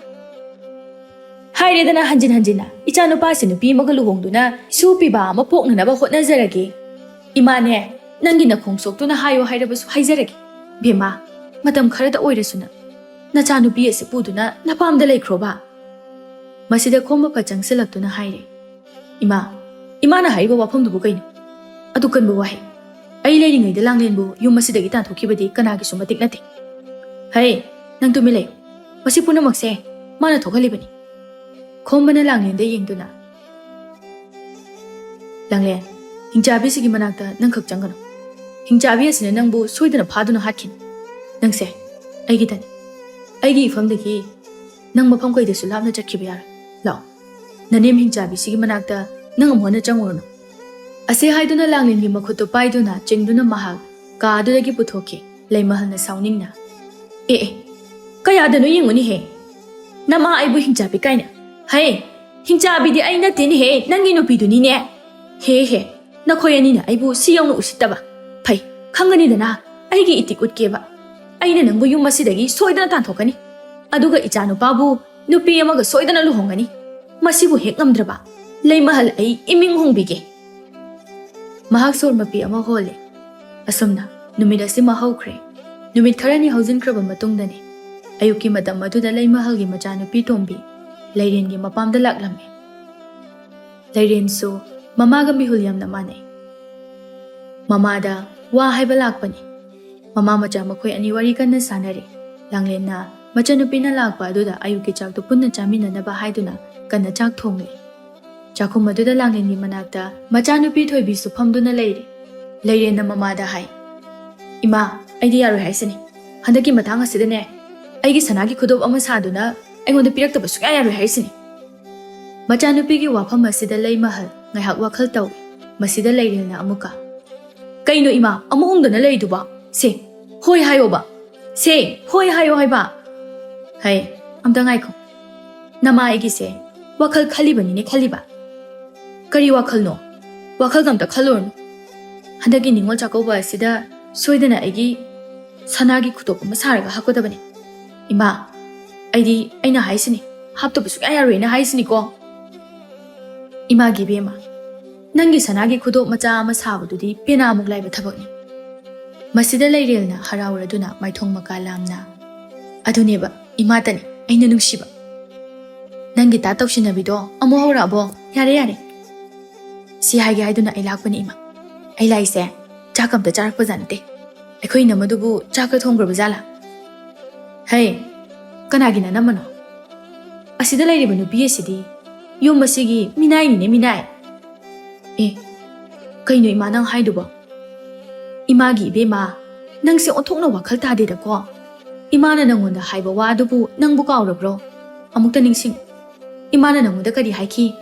Haire hanjin hanjina, icha no pasi no pi magalu hongduna, supi ba mapok na ba hot na zaragi. Ima ne, nangi na khongsok to na hayo haira basu haizaragi. Bima, matam kharada oirasuna. Na cha no pi ase puduna na pamda laikroba. Masida khomba pachang silak to na haire. Ima na haiba wafam dubu kaino. Adu kan bu wahi. Ai leiringai da langlen bu yum masidagi tan thokibadi kanagi sumatik nate. Hai, nang tumilay. Masi punamak se, mana thokalibani. Khombana langlen da yengduna. Langlen, hingchabi sigi manakta nang khak changano. Hingchabi asina nang bu soidana phaduna hatkin. Nang se, aigi tan. Aigi ifamdagi nang mafam kai da sulapna chakhiba yar. Lao. Nanem hingchabi sigi manakta nang amhona changurno. Ase haiduna langlen gi makhuto paiduna chengduna mahak ka adudagi puthoki leimahalna sauningna. Kaya dano yenguni he. Nama aibu hingchabi kaina. Hai, hingchabi di ay natin he, nangino pido ni ne. He, nakoya ni na aibu siyaw na usitaba. Pai, kangani na na, ay gi itikut keba. Ay na nangbo yung masidagi, soida na tantokani. Aduga ichano babu, nupi yamaga soida na luhongani. Masibu hek ngamdraba, lay mahal ay iming hongbige. Mahak sol mapi ama hole. Asumna, numida si mahawkre. Numid karani hauzin kraba matungdani. Ayuki madam maduda lay mahal gi majano pitombi. Lairen gi mapamda laklame. Lairen so mamaga mihul yamna manay. Mamada wa haiba lakpani. Mama macha makoy ani wari kan na sanare. Langlen na machanupi na lakpa aduda ayuki chak to punna chamina na bahayduna kan na chak thongli. Chakum maduda langlen gi manakta machanupi thoibi su phamduna leire. Lairen na mamada hai. Ima, aidi yaro haisani. Handaki matang asidane. Aigi sanagi khudop ama saduna aingonda pirakta basu kaya yaro haisani. Machanupi gi wafam masida lay mahal ngaihak wakhal taw. Masida lairen na amuka. Kaino ima, amuhong na lay duba. Se, hoy hayo ba? Se, hoy hayo hay ba? Hay, amta ngay ko. Nama aigi se, wakhal khaliba ni ne khaliba. Kari wakhal no, wakhal gamta khalor no. Handagi ningol chakoba asida soidana aigi sanagi kutop masaraga hakoda bani. Ima, aidi aina haisini, hapto basu kaya yaro ina haisini ko. Ima gibi ema. Nangi sanagi kutop macha masabu dudi pina amuk laiba thabakni. Masida lairel na harawra duna maithong makalam na. Aduneba, imatani, aina nungsiba. Nangi tataw sinabido, amo hawra bo, yare. Si haigi haiduna ilakpani ima. Ay laise, chakam ta charak pa zanate. Akoy na madubu chakra thonggra bazala. Hey, kanagi na naman o. Asida lairiba nubi asidi, yung masigi minay ni ne minay. Kayo ima nang haidu ba? Imagi bema, nang si otok na wakal tadi da ko. Ima na nangon da haiba wado bu nang bukaw ra bro. Amuk ta ningsing. Ima na nangon da kadi haiki.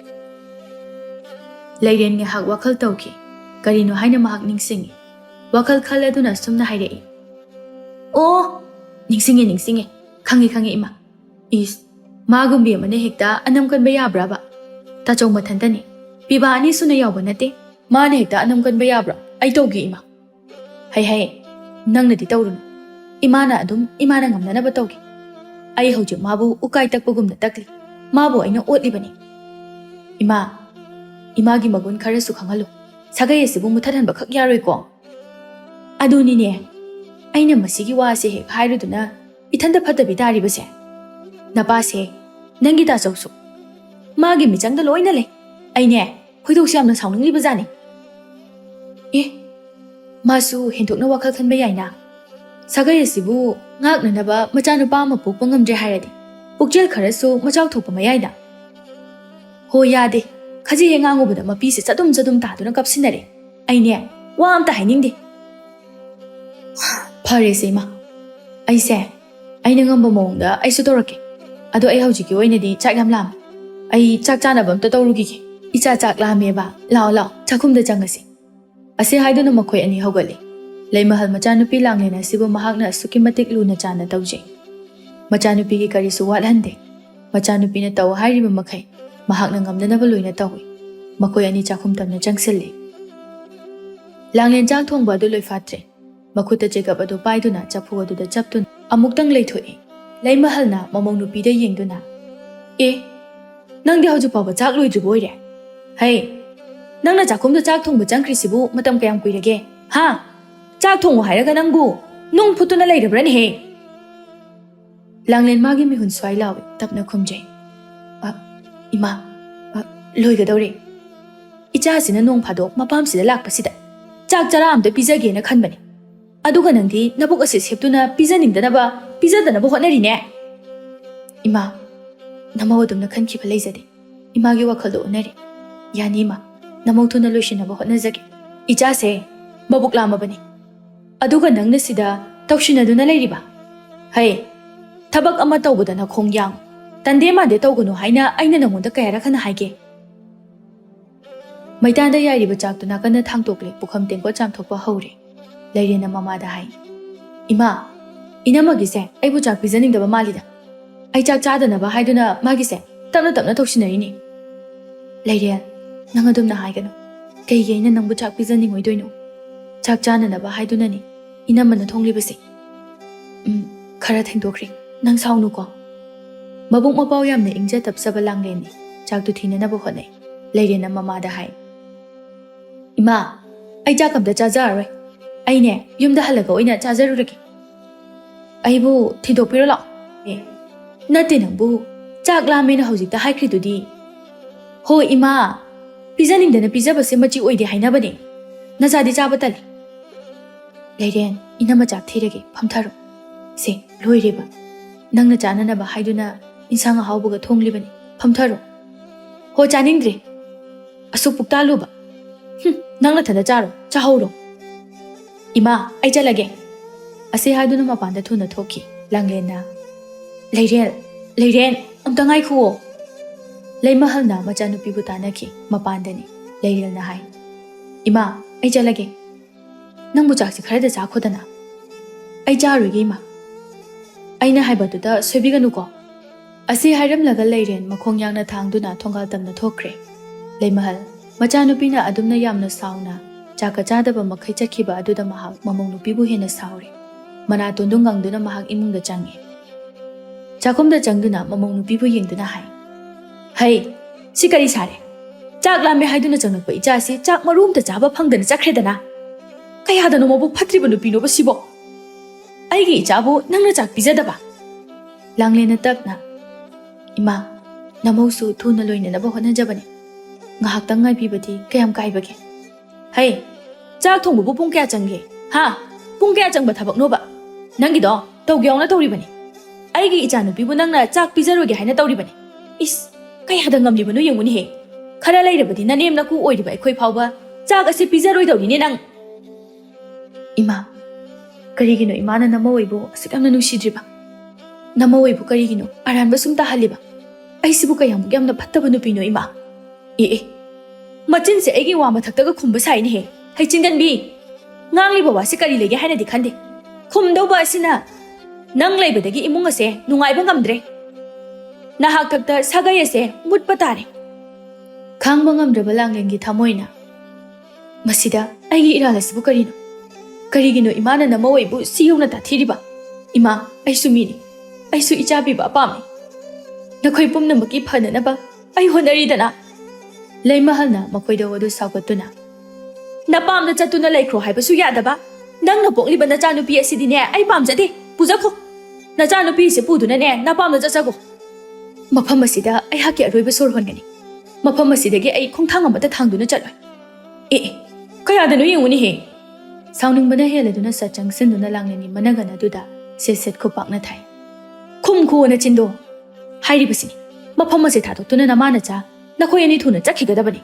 Lairen nga hak wakal tawki. Kari no haina mahak ningsingi. Wakal kala do na sumna hairei. Oh, ningsingi. Kangi ima. Is, magumbi amane hekta anam kan bayabra ba. Tachong matanda ni. Piba ani sunayaw ba nate? Maana hekta anam kan bayabra. Ay tawgi ima. Hay, nang na di tawrun. Imana adum, imana ngamna na ba tawgi? Ay hawjik mabu ukay takpagum na takli. Mabu ay nang otli bani. Imagi magun kara su khangalo. Sagay asibu mutharan ba khak yaroy ko. Aduni ne. Ay na masigi wa se hek hayro duna. Itanda phatabi dari ba se. Napa se. Nangi ta chawsu. Magi michang da loy na le. Ay ne. Hoidok siyam na saunang li ba zani. Masu hintuk na wakal kan bayay na. Sagay asibu ngak na ba machano pa mapukpa ngamdre hayadi. Pukjel karasu machaw thokpa mayay na. Ho yade. Kaji hengango bada mapisi sadum tado na kapsinare. Ay ne. Wa amta hainingdi. Pare se ma. Ay se. Ay nangamba mongda ay sutorake. Ado ay hawjiki oy na di chak lam lam. Ay chak chana bam tatarugi ki. Icha chak lame ba. Lao. Chakum da jangasi. Ase haido na makoy ani hawgali. Lay mahal machanupi lang na sibo mahak na suki matik luna chana tawje. Machanupi ki kari suwat hande. Machanupi na taw hari ba makay. Mahak na ngamna na baloy na tawi. Makoy ani chakum tam na jangsili. Langlen chak thong ba do loy fatre. Makuta Jacob adu paiduna chapu aduda chaptun amuktang leithoi. Leimahalna mamong nupida yengduna. Nangdi hauju pawa chak loidri boire. Hey, nangna chakumda chak thongba changkrisibu matam kayam kuirage. Ha? Chak thongwa hairaga nangbu nung phutuna leirabrani he. Langlen magi mihun swai lawi tapna khumjai. Ima, loigadawre. Icha asina nung phadok mapamsida lakpasida. Chak chara amda pizagena khanbani. Aduga nangdi nabuk ase septuna pizaningdanaba pizadana hotnarine. Ima, namau adumna khankiba leizade. Imagi wakhaldo unare. Yani ima, namau thuna loishinaba hotnazage. Icha se mabuk lamabani. Aduga nangna sida tawshinaduna leiriba. Hey, tabak ama tawbadana khongyang. Tande made tawgunu haina aina nangonda kayara khana haige. Maitanda yairiba chaktuna kana thangtokle pukham tengko chamthokpa haure. Leirena mamada hai. Ima, inamagise aibu chak pijaningdaba malida. Ai chak chadanaba haiduna magise tapna tapna tawsinarini. Leirel, nang adumna haiganu. Kaige ina nangbu chak pijaningoidoino. Chak chananaba haidunani inamana thonglibase. Khara thengdokri nang saunu ko. Mabuk mapau yamna ingja tapsaba langleni. Chaktu thinanaba hotnai. Leirena mamada hai. Ima, ai chakam da chajaroi. Aine yumda halaga oina chajarurage. Aibu thidokpiro la. Nate nangbu chak lamena hojikta haikridudi. Ho ima, pijaningdana pijabase machi oide hainabane. Najadi chaba tali. Leiren inama chak thirage phamtharo. Se loireba. Nangna chananaba haiduna insang ahaubaga thonglibani. Phamtharo. Ho chaningdre. Asuk puktaluba. Nangna thada charo chahauro. Ima, ai chalage. Ase haiduna mapanda thuna thoki. Langlena. Leiren, amta ngai khuo. Leimahalna machanupi butanaki mapandani. Leirel na hai. Ima, ai chalage. Nangbu chaksi kharada chakhodana. Ai charuige ima. Aina haibatuda soibiganu ko. Ase hairam laga leiren makhongyangna thangduna thongal tamna thokre. Leimahal machanupina adumna yamna sauna. Chaka chadaba makhai chakhiba aduda mahak mamong nupibu hena saure. Mana tondung gangduna mahak imungda change. Chakumda changduna mamong nupibu yengduna hai. Hai, sikari sare. Chak lame haiduna changnakpa ichasi chak marumta chaba phangdana chakredana. Kayadano mabuk phatriba nupino ba sibo. Aigi ichabu nangna chak pijadaba. Langlena tapna. Ima, namausu thuna loinanaba hotnajabani. Ngahaktang ngaipibadi kayam kaibage. Hey, chak thongbu pung kaya changge. Ha, pung kaya changba thabak no ba. Nangido tawgyawna tawribani. Aigi ichanupibu nangna chak pijaroge haina tawribani. Is, kayada ngamlibano yengmuni he. Khara lairabadi nanemna ku oiriba ekhoi phawba chak ase pijaroi dawrine nang. Ima, karigino imana namawoibu asikamna nusidriba. Namawoibu karigino aranba sumta haliba. Aisibu kayamuk yamna phattaba nupino ima. Machin se aigi wa mathaktaga khumba saini he. Hai chinganbi. Ngangliba wasi kari lege haina dikhande. Khumdauba asina nang laibadagi imung ase nungaiba ngamdre. Nahak thakta sagai ase mutpa tare. Khangba ngamdraba langlengi thamoina. Masida aigi iralasibu karino. Karigino imana namawoibu siyona tathiriba. Ima, aisu mini. Aisu ichabiba apami. Nakhoi pumnamaki phananaba ai honaridana. Leimahalna makoida wadu sagatuna. Napamna chatuna laikro haibasu yadaba. Nangna pokliba nachanupi asidine ai pamjade pujako. Nachanupi se puduna ne napamna chachago. Mafam asida ai haki aroiba sor hongani. Mafam asidagi ai khongthang amata thangduna chaloi. Kayadano yenguni he. Sauningbana heladuna sachang sinduna langleni managana duda set khopakna thai. Khumkhu na chindo. Hairibasini. Mafam ase thadotuna namana cha Nakhoi ani thuna chakhigadabani.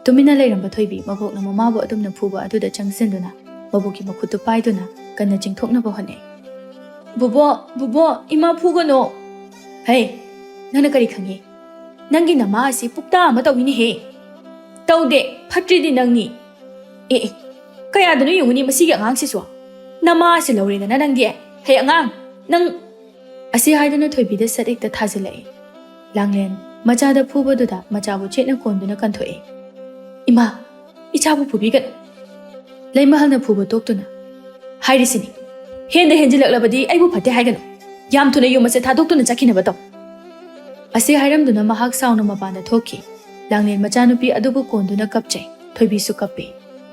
Tumina leiramba thoibi mabok na mamabu adumna phuba aduda changsinduna mabuki makhutu paiduna kanna chingthoknaba hone. Bubo, ima phugano. Hey, nana kari khangi. Nangi nama asi pukta ama tawini he. Tawde, phatridi nangni. Kayadano yunguni masigi angang siswa. Nama asi lawrena nangdi. Hey angang, nang asi haiduna thoibida satikta thazilai. Langlen Machada pubaduda machabu chetna konduna kanthoe. Ima, ichabu pubigan. Leimahalna puba toktuna. ꯍꯥꯏꯔꯤꯁꯤꯅꯤ ꯍꯦꯟꯗ ꯍꯦꯟꯖꯤꯜꯂꯛꯂꯕꯗꯤ ꯑꯩꯕꯨ ꯐꯠꯇꯦ ꯍꯥꯏꯒꯅꯨ ꯌꯥꯝ ꯊꯨꯅ ꯌꯨꯝ ꯑꯁꯦ ꯊꯥꯗꯣꯛꯇꯨꯅ ꯆꯠꯈꯤꯅꯕ ꯇꯧ ꯑꯁꯤ ꯍꯥꯏꯔꯝꯗꯨꯅ ꯃꯍꯥꯛ ꯁꯥꯎꯅ ꯃꯄꯥꯟꯗ ꯊꯣꯛꯈꯤ ꯂꯥꯡꯂꯦꯟ ꯃꯆꯥꯅꯨꯄꯤ ꯑꯗꯨꯕꯨ ꯀꯣꯟꯗꯨꯅ ꯀꯞꯆꯩ ꯊꯣꯏꯕꯤꯁꯨ ꯀꯞꯄꯤ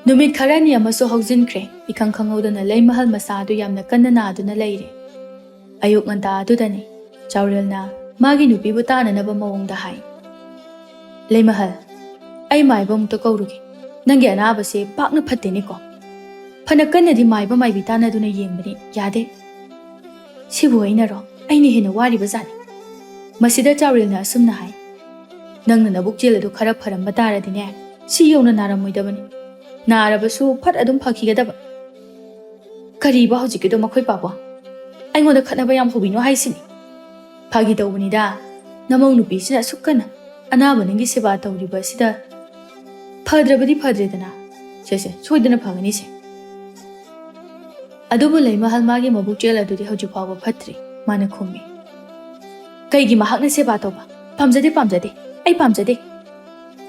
ꯅꯨꯃꯤꯠ ꯈꯔꯅꯤ ꯑꯃꯁꯨ ꯍꯧꯖꯤꯟꯈ꯭ꯔꯦ ꯏꯈꯪ ꯈꯪꯍꯧꯗꯅ ꯂꯩꯃꯍꯜ ꯃꯁꯥ ꯑꯗꯨ ꯌꯥꯝꯅ ꯀꯟꯅ ꯅꯥꯗꯨꯅ ꯂꯩꯔꯦ ꯑꯌꯨꯛ ꯉꯟꯇꯥ ꯑꯗꯨꯗꯅꯤ ꯆꯥꯎꯔꯦꯜꯅ ꯃꯥꯒꯤ ꯅꯨꯄꯤꯕꯨ ꯇꯥꯅꯅꯕ ꯃꯑꯣꯡꯗ ꯍꯥꯏ ꯂꯩꯃꯍꯜ ꯑꯩ ꯃꯥꯏꯕ ꯑꯃꯨꯛꯇ ꯀꯧꯔꯨꯒꯦ ꯅꯪꯒꯤ ꯑꯅꯥꯕꯁꯦ ꯄꯥꯛꯅ ꯐꯠꯇꯦꯅꯦꯀꯣ ꯐꯅ ꯀꯟꯅꯗꯤ ꯃꯥꯏꯕ ꯃꯥꯏꯕꯤ ꯇꯥꯟꯅꯗꯨꯅ ꯌꯦꯡꯕꯅꯤ ꯌꯥꯗꯦ ꯁꯤꯕꯨ ꯑꯩꯅꯔꯣ ꯑꯩꯅ ꯍꯦꯟꯅ ꯋꯥꯔꯤꯕꯖꯥꯠꯅꯤ ꯃꯁꯤꯗ ꯆꯥꯎꯔꯦꯜꯅ ꯑꯁꯨꯝꯅ ꯍꯥꯏ ꯅꯪꯅ ꯅꯕꯨꯛꯆꯦꯜ ꯑꯗꯨ ꯈꯔ ꯐꯔꯝꯕ ꯇꯥꯔꯗꯤꯅꯦ ꯁꯤ ꯌꯧꯅ ꯅꯥꯔꯝꯃꯣꯏꯗꯕꯅꯤ ꯅꯥꯔꯕꯁꯨ ꯐꯠ ꯑꯗꯨꯝ ꯐꯈꯤꯒꯗꯕ ꯀꯔꯤꯕ ꯍꯧꯖꯤꯛꯀꯤꯗꯣ ꯃꯈꯣꯏ ꯄꯥꯕꯣ ꯑꯩꯉꯣꯟꯗ ꯈꯠꯅꯕ ꯌꯥꯝ ꯍꯧꯕꯤꯅꯣ ꯍꯥꯏꯁꯤꯅꯤ ꯐꯥꯒꯤ ꯇꯧꯕꯅꯤꯗ ꯅꯃꯧ ꯅꯨꯄꯤꯁꯤꯅ ꯑꯁꯨꯛ ꯀꯟꯅ ꯑꯅꯥꯕ ꯅꯪꯒꯤ ꯁꯦꯕꯥ ꯇꯧꯔꯤꯕ ꯑꯁꯤꯗ ꯐꯗ꯭ꯔꯕꯗꯤ ꯐꯗ꯭ꯔꯦꯗꯅ ꯁꯦ ꯁꯣꯏꯗꯅ ꯐꯒꯅꯤꯁꯦ ꯑꯗꯨꯕꯨ ꯂꯩꯃꯍꯜ ꯃꯥꯒꯤ ꯃꯕꯨꯛꯆꯦꯜ ꯑꯗꯨꯗꯤ ꯍꯧꯖꯤꯛ ꯐꯥꯎꯕ ꯐꯠꯇ꯭ꯔꯤ ꯃꯥꯅ ꯈꯨꯝꯃꯤ ꯀꯩꯒꯤ ꯃꯍꯥꯛꯅ ꯁꯦꯕꯥ ꯇꯧꯕ ꯄꯥꯝꯖꯗꯦ ꯑꯩ ꯄꯥꯝꯖꯗꯦ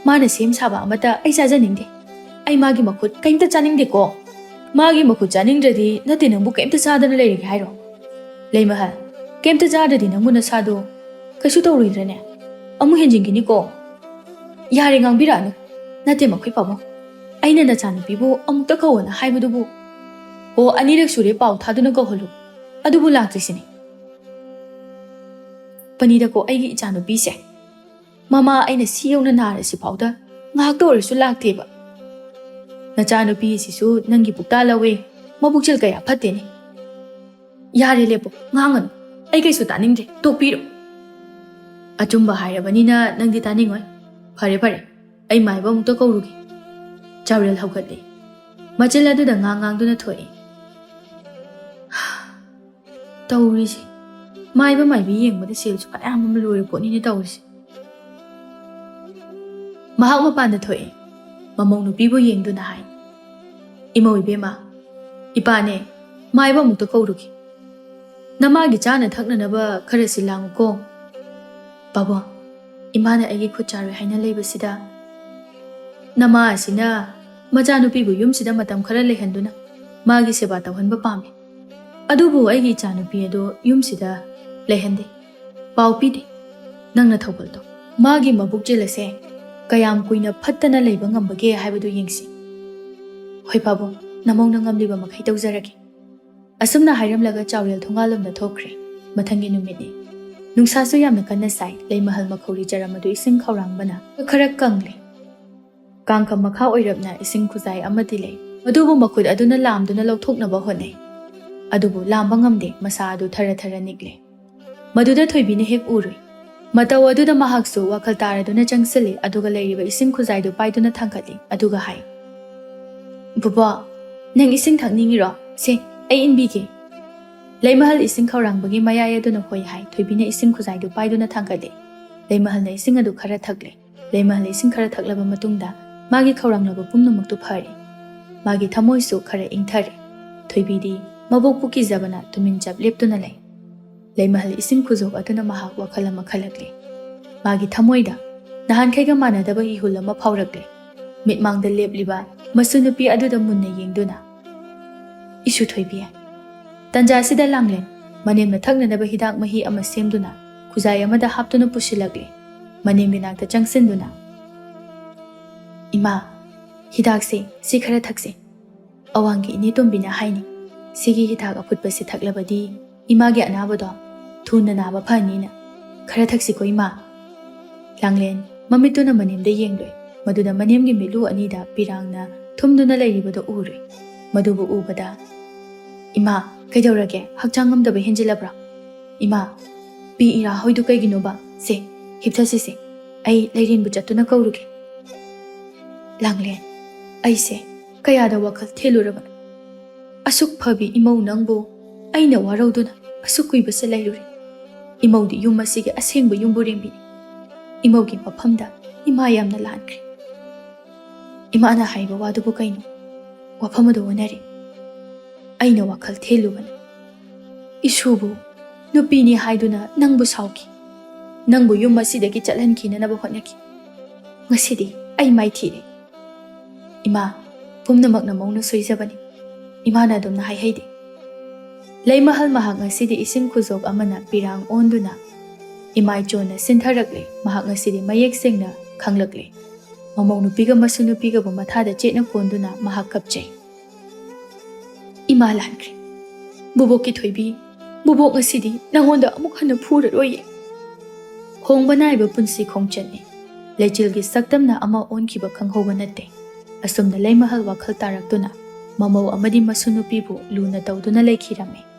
ꯃꯥꯅ ꯁꯦꯝ ꯁꯥꯕ ꯑꯃꯠꯇ ꯑꯩ ꯆꯥꯖꯅꯤꯡꯗꯦ ꯑꯩ ꯃꯥꯒꯤ ꯃꯈꯨꯠ ꯀꯩꯝꯇ ꯆꯥꯅꯤꯡꯗꯦꯀꯣ ꯃꯥꯒꯤ ꯃꯈꯨꯠ ꯆꯥꯅꯤꯡꯗ꯭ꯔꯗꯤ ꯅꯠꯇꯦ ꯅꯪꯕꯨ ꯀꯩꯝꯇ ꯆꯥꯗꯅ ꯂꯩꯔꯒꯦ ꯍꯥꯏꯔꯣ ꯂꯩꯃꯍꯜ ꯀꯩꯝꯇ ꯆꯥꯗ꯭ꯔꯗꯤ ꯅꯪꯕꯨ ꯅꯁꯥꯗꯣ ꯀꯩꯁꯨ ꯇꯧꯔꯣꯏꯗ꯭ꯔꯅꯦ ꯑꯃꯨꯛ ꯍꯦꯟꯖꯤꯟꯈꯤꯅꯤꯀꯣ ꯌꯥꯔꯦ ꯉꯥꯡꯕꯤꯔꯛꯑꯅꯨ ꯅꯠꯇꯦ ꯃꯈꯣꯏ ꯄꯥꯕꯨꯡ ꯑꯩꯅ ꯅꯆꯥꯅꯨꯄꯤꯕꯨ ꯑꯃꯨꯛꯇ ꯀꯧꯋꯣꯅ ꯍꯥꯏꯕꯗꯨꯕꯨ ꯑꯣ ꯑꯅꯤꯔꯛ ꯁꯨꯔꯦ ꯄꯥꯎ ꯊꯥꯗꯨꯅ ꯀꯧꯍꯜꯂꯨ ꯑꯗꯨꯕꯨ ꯂꯥꯛꯇ꯭ꯔꯤꯁꯤꯅꯤ ꯄꯅꯤꯗꯀꯣ ꯑꯩꯒꯤ ꯏꯆꯥꯅꯨꯄꯤꯁꯦ ꯃꯃꯥ ꯑꯩꯅ ꯁꯤ ꯌꯧꯅ ꯅꯥꯔꯁꯤ ꯐꯥꯎꯗ ꯉꯥꯏꯍꯥꯛꯇ ꯑꯣꯏꯔꯁꯨ ꯂꯥꯛꯇꯦꯕ ꯅꯆꯥꯅꯨꯄꯤ ꯑꯁꯤꯁꯨ ꯅꯪꯒꯤ ꯄꯨꯛꯇꯥ ꯂꯧꯋꯦ ꯃꯕꯨꯛꯆꯦꯜ ꯀꯌꯥ ꯐꯠꯇꯦꯅꯦ ꯌꯥꯔꯦ ꯂꯦꯞꯄꯣ ꯉꯥꯡꯒꯅꯨ ꯑꯩ ꯀꯩꯁꯨ ꯇꯥꯅꯤꯡꯗ꯭ꯔꯦ ꯇꯣꯛꯄꯤꯔꯣ ꯑꯆꯨꯝꯕ ꯍꯥꯏꯔꯕꯅꯤꯅ ꯅꯪꯗꯤ ꯇꯥꯅꯤꯡꯉꯣꯏ ꯐꯔꯦ ꯑꯩ ꯃꯥꯏꯕ ꯑꯃꯨꯛꯇ ꯀꯧꯔꯨꯒꯦ ꯆꯥꯎꯔꯦꯜ ꯍꯧꯒꯠꯂꯦ ꯃꯆꯤꯜ ꯑꯗꯨꯗ ꯉꯥꯡꯗꯨꯅ ꯊꯣꯛꯏ ꯇꯧꯔꯤꯁꯤ ꯃꯥꯏꯕ ꯃꯥꯏꯕꯤ ꯌꯦꯡꯕꯗ ꯁꯦꯜꯁꯨ ꯐꯅꯌꯥꯝ ꯑꯃ ꯂꯣꯏꯔ ꯄꯣꯠꯅꯤꯅꯦ ꯇꯧꯔꯤꯁꯤ ꯃꯍꯥꯛ ꯃꯄꯥꯟꯗ ꯊꯣꯛꯏ ꯃꯃꯧ ꯅꯨꯄꯤꯕꯨ ꯌꯦꯡꯗꯨꯅ ꯍꯥꯏ ꯏꯃꯧ ꯏꯕꯦꯝꯃ ꯏꯄꯥꯅꯦ ꯃꯥꯏꯕ ꯑꯃꯨꯛꯇ ꯀꯧꯔꯨꯒꯦ ꯅꯃꯥꯒꯤ ꯆꯥꯅ ꯊꯛꯅꯅꯕ ꯈꯔꯁꯤ ꯂꯥꯡꯉꯨꯀꯣ ꯄꯥꯕꯨꯡ ꯏꯃꯥꯅ ꯑꯩꯒꯤ ꯈꯨꯠ ꯆꯥꯔꯣꯏ ꯍꯥꯏꯅ ꯂꯩꯕꯁꯤꯗ ꯅꯃꯥ ꯑꯁꯤꯅ ꯃꯆꯥꯅꯨꯄꯤꯕꯨ ꯌꯨꯝꯁꯤꯗ ꯃꯇꯝ ꯈꯔ ꯂꯩꯍꯟꯗꯨꯅ ꯃꯥꯒꯤ ꯁꯦꯕꯥ ꯇꯧꯍꯟꯕ ꯄꯥꯝꯃꯤ ꯑꯗꯨꯕꯨ ꯑꯩꯒꯤ ꯏꯆꯥꯅꯨꯄꯤ ꯑꯗꯨ ꯌꯨꯝꯁꯤꯗ ꯂꯩꯍꯟꯗꯦ ꯄꯥꯎ ꯄꯤꯗꯦ ꯅꯪꯅ ꯊꯧꯒꯜ ꯇꯧ ꯃꯥꯒꯤ ꯃꯕꯨꯛꯆꯦꯜ ꯑꯁꯦ ꯀꯌꯥꯝ ꯀꯨꯏꯅ ꯐꯠꯇꯅ ꯂꯩꯕ ꯉꯝꯕꯒꯦ ꯍꯥꯏꯕꯗꯨ ꯌꯦꯡꯁꯤ ꯍꯣꯏ ꯄꯥꯕꯨꯡ ꯅꯃꯧꯅ ꯉꯝꯂꯤꯕ ꯃꯈꯩ ꯇꯧꯖꯔꯒꯦ ꯑꯁꯨꯝꯅ ꯍꯥꯏꯔꯝꯂꯒ ꯆꯥꯎꯔꯦꯜ ꯊꯣꯡꯒꯥꯜꯂꯣꯝꯗ ꯊꯣꯛꯈ꯭ꯔꯦ ꯃꯊꯪꯒꯤ ꯅꯨꯃꯤꯠꯅꯤ ꯅꯨꯡꯁꯥꯁꯨ ꯌꯥꯝꯅ ꯀꯟꯅ ꯁꯥꯏ ꯂꯩꯃꯍꯜ ꯃꯈꯧꯔꯤ ꯆꯔꯝ ꯑꯗꯨ ꯏꯁꯤꯡ ꯈꯧꯔꯥꯡꯕꯅ ꯈꯔ ꯀꯪꯂꯦ ꯀꯥꯡꯈ ꯃꯈꯥ ꯑꯣꯏꯔꯞꯅ ꯏꯁꯤꯡ ꯈꯨꯖꯥꯏ ꯑꯃꯗꯤ ꯂꯩ ꯑꯗꯨꯕꯨ ꯃꯈꯨꯠ ꯑꯗꯨꯅ ꯂꯥꯝꯗꯨꯅ ꯂꯧꯊꯣꯛꯅꯕ ꯍꯣꯠꯅꯩ ꯑꯗꯨꯕꯨ ꯂꯥꯝꯕ ꯉꯝꯗꯦ ꯃꯁꯥ ꯑꯗꯨ ꯊꯔ ꯅꯤꯛꯂꯦ ꯃꯗꯨꯗ ꯊꯣꯏꯕꯤꯅ ꯍꯦꯛ ꯎꯔꯨꯏ ꯃꯇꯧ ꯑꯗꯨꯗ ꯃꯍꯥꯛꯁꯨ ꯋꯥꯈꯜ ꯇꯥꯔꯗꯨꯅ ꯆꯪꯁꯤꯜꯂꯤ ꯑꯗꯨꯒ ꯂꯩꯔꯤꯕ ꯏꯁꯤꯡ ꯈꯨꯖꯥꯏꯗꯨ ꯄꯥꯏꯗꯨꯅ ꯊꯥꯡꯒꯠꯂꯤ ꯑꯗꯨꯒ ꯍꯥꯏ ꯕꯨꯕꯣ ꯅꯪ ꯏꯁꯤꯡ ꯊꯛꯅꯤꯡꯉꯤꯔꯣ ꯁꯦ ꯑꯩ ꯏꯟꯕꯤꯒꯦ ꯂꯩꯃꯍꯜ ꯏꯁꯤꯡ ꯈꯧꯔꯥꯡꯕꯒꯤ ꯃꯌꯥꯏ ꯑꯗꯨꯅ ꯍꯣꯏ ꯍꯥꯏ ꯊꯣꯏꯕꯤꯅ ꯏꯁꯤꯡ ꯈꯨꯖꯥꯏꯗꯨ ꯄꯥꯏꯗꯨꯅ ꯊꯥꯡꯒꯠꯂꯤ ꯂꯩꯃꯍꯜꯅ ꯏꯁꯤꯡ ꯑꯗꯨ ꯈꯔ ꯊꯛꯂꯦ ꯂꯩꯃꯍꯜ ꯏꯁꯤꯡ ꯈꯔ ꯊꯛꯂꯕ ꯃꯇꯨꯡꯗ ꯃꯥꯒꯤ ꯈꯧꯔꯥꯡꯂꯕ ꯄꯨꯝꯅꯃꯛꯇꯨ ꯐꯔꯦ ꯃꯥꯒꯤ ꯊꯃꯣꯏꯁꯨ ꯈꯔ ꯏꯪꯊꯔꯦ ꯊꯣꯏꯕꯤꯗꯤ ꯃꯕꯣꯛꯄꯨ ꯀꯤꯖꯕꯅ ꯇꯨꯃꯤꯟ ꯆꯞ ꯂꯦꯞꯇꯨꯅ ꯂꯩ ꯂꯩꯃꯍꯜ ꯏꯁꯤꯡ ꯈꯨꯖꯣꯛ ꯑꯗꯨꯅ ꯃꯍꯥꯛ ꯋꯥꯈꯜ ꯑꯃ ꯈꯜꯂꯛꯂꯦ ꯃꯥꯒꯤ ꯊꯃꯣꯏꯗ ꯅꯍꯥꯟꯈꯩꯒ ꯃꯥꯟꯅꯗꯕ ꯏꯍꯨꯜ ꯑꯃ ꯐꯥꯎꯔꯛꯂꯦ ꯃꯤꯠꯃꯥꯡꯗ ꯂꯦꯞꯂꯤꯕ ꯃꯁꯨ ꯅꯨꯄꯤ ꯑꯗꯨꯗ ꯃꯨꯟꯅ ꯌꯦꯡꯗꯨꯅ ꯏꯁꯨ ꯊꯣꯏꯕꯤ ꯇꯟꯖꯥꯁꯤꯗ ꯂꯥꯡꯂꯦꯟ ꯃꯅꯦꯝꯅ ꯊꯛꯅꯅꯕ ꯍꯤꯗꯥꯛ ꯃꯍꯤ ꯑꯃ ꯁꯦꯝꯗꯨꯅ ꯈꯨꯖꯥꯏ ꯑꯃꯗ ꯍꯥꯞꯇꯨꯅ pusilagli. Manimgi nakta changsinduna. Ima, hidakse si khara thakse. Awangi ini tombina haini. Sigi hidak aputpasi thaklabadi imagi anabado thuna naba phanina. Khara thaksi ko ima. Langlen mamituna manimda yengloi. Maduda manimgi milu anida pirangna thumduna lairibado uri. Madubu ubada. Ima, kaidawrage hakchangamdaba hinjilabra. Ima, pi ira hoidu kaiginoba se hipthasise. Ai lairin bujatuna kauruge. Langlen, ai se kayada wakal theluraban. Asuk phabi imau nangbo aina warauduna asuk kuibase lairuri. Imau di yumasige asengba yumbu rembi. Imau gi maphamda ima yamna lankre. Ima ana haiba wadubu kaino. Waphamadu wanari. Aina wakal theluban. Isubu nupini haiduna nangbu sauki. Nangbu yumasidagi chatlanki na hotnaki. Ngasidi ai mai thire. Ima, pumnamak na mauna soizabani. Ima na dum na hai haide. ꯂꯩꯃꯍꯜ ꯃꯍꯥꯛ ꯉꯁꯤꯗꯤ ꯏꯁꯤꯡ ꯈꯨꯖꯣꯛ ꯑꯃꯅ ꯄꯤꯔꯥꯡ ꯑꯣꯟꯗꯨꯅ ꯏꯃꯥꯏꯆꯣꯟꯅ ꯁꯤꯟꯊꯔꯛꯂꯦ꯫ ꯃꯍꯥꯛ ꯉꯁꯤꯗꯤ ꯃꯌꯦꯛ ꯁꯦꯡꯅ ꯈꯪꯂꯛꯂꯦ꯫ ꯃꯃꯧ ꯅꯨꯄꯤꯒ ꯃꯁꯨ ꯅꯨꯄꯤꯒꯕꯨ ꯃꯊꯥꯗ ꯆꯦꯠꯅ ꯀꯣꯟꯗꯨꯅ ꯃꯍꯥꯛ ꯀꯞꯆꯩ꯫ ꯏꯃꯥ ꯂꯥꯟꯈ꯭ꯔꯦ꯫ ꯕꯨꯕꯣꯛꯀꯤ ꯊꯣꯏꯕꯤ, ꯕꯨꯕꯣꯛ ꯉꯁꯤꯗꯤ ꯅꯪꯉꯣꯟꯗ ꯑꯃꯨꯛ ꯍꯟꯅ ꯐꯨꯔꯔꯣꯏꯌꯦ꯫ ꯍꯣꯡꯕ ꯅꯥꯏꯕ ꯄꯨꯟꯁꯤ ꯈꯣꯡꯆꯠꯅꯤ꯫ ꯂꯩꯆꯤꯜꯒꯤ ꯁꯛꯇꯝꯅ ꯑꯃ ꯑꯣꯟꯈꯤꯕ ꯈꯪꯍꯧꯕ ꯅꯠꯇꯦ꯫ ꯑꯁꯨꯝꯅ ꯂꯩꯃꯍꯜ ꯋꯥꯈꯜ ꯇꯥꯔꯛꯇꯨꯅ ꯃꯃꯧ ꯑꯃꯗꯤ ꯃꯁꯨ ꯅꯨꯄꯤꯕꯨ ꯂꯨꯅ ꯇꯧꯗꯨꯅ ꯂꯩꯈꯤꯔꯝꯃꯤ꯫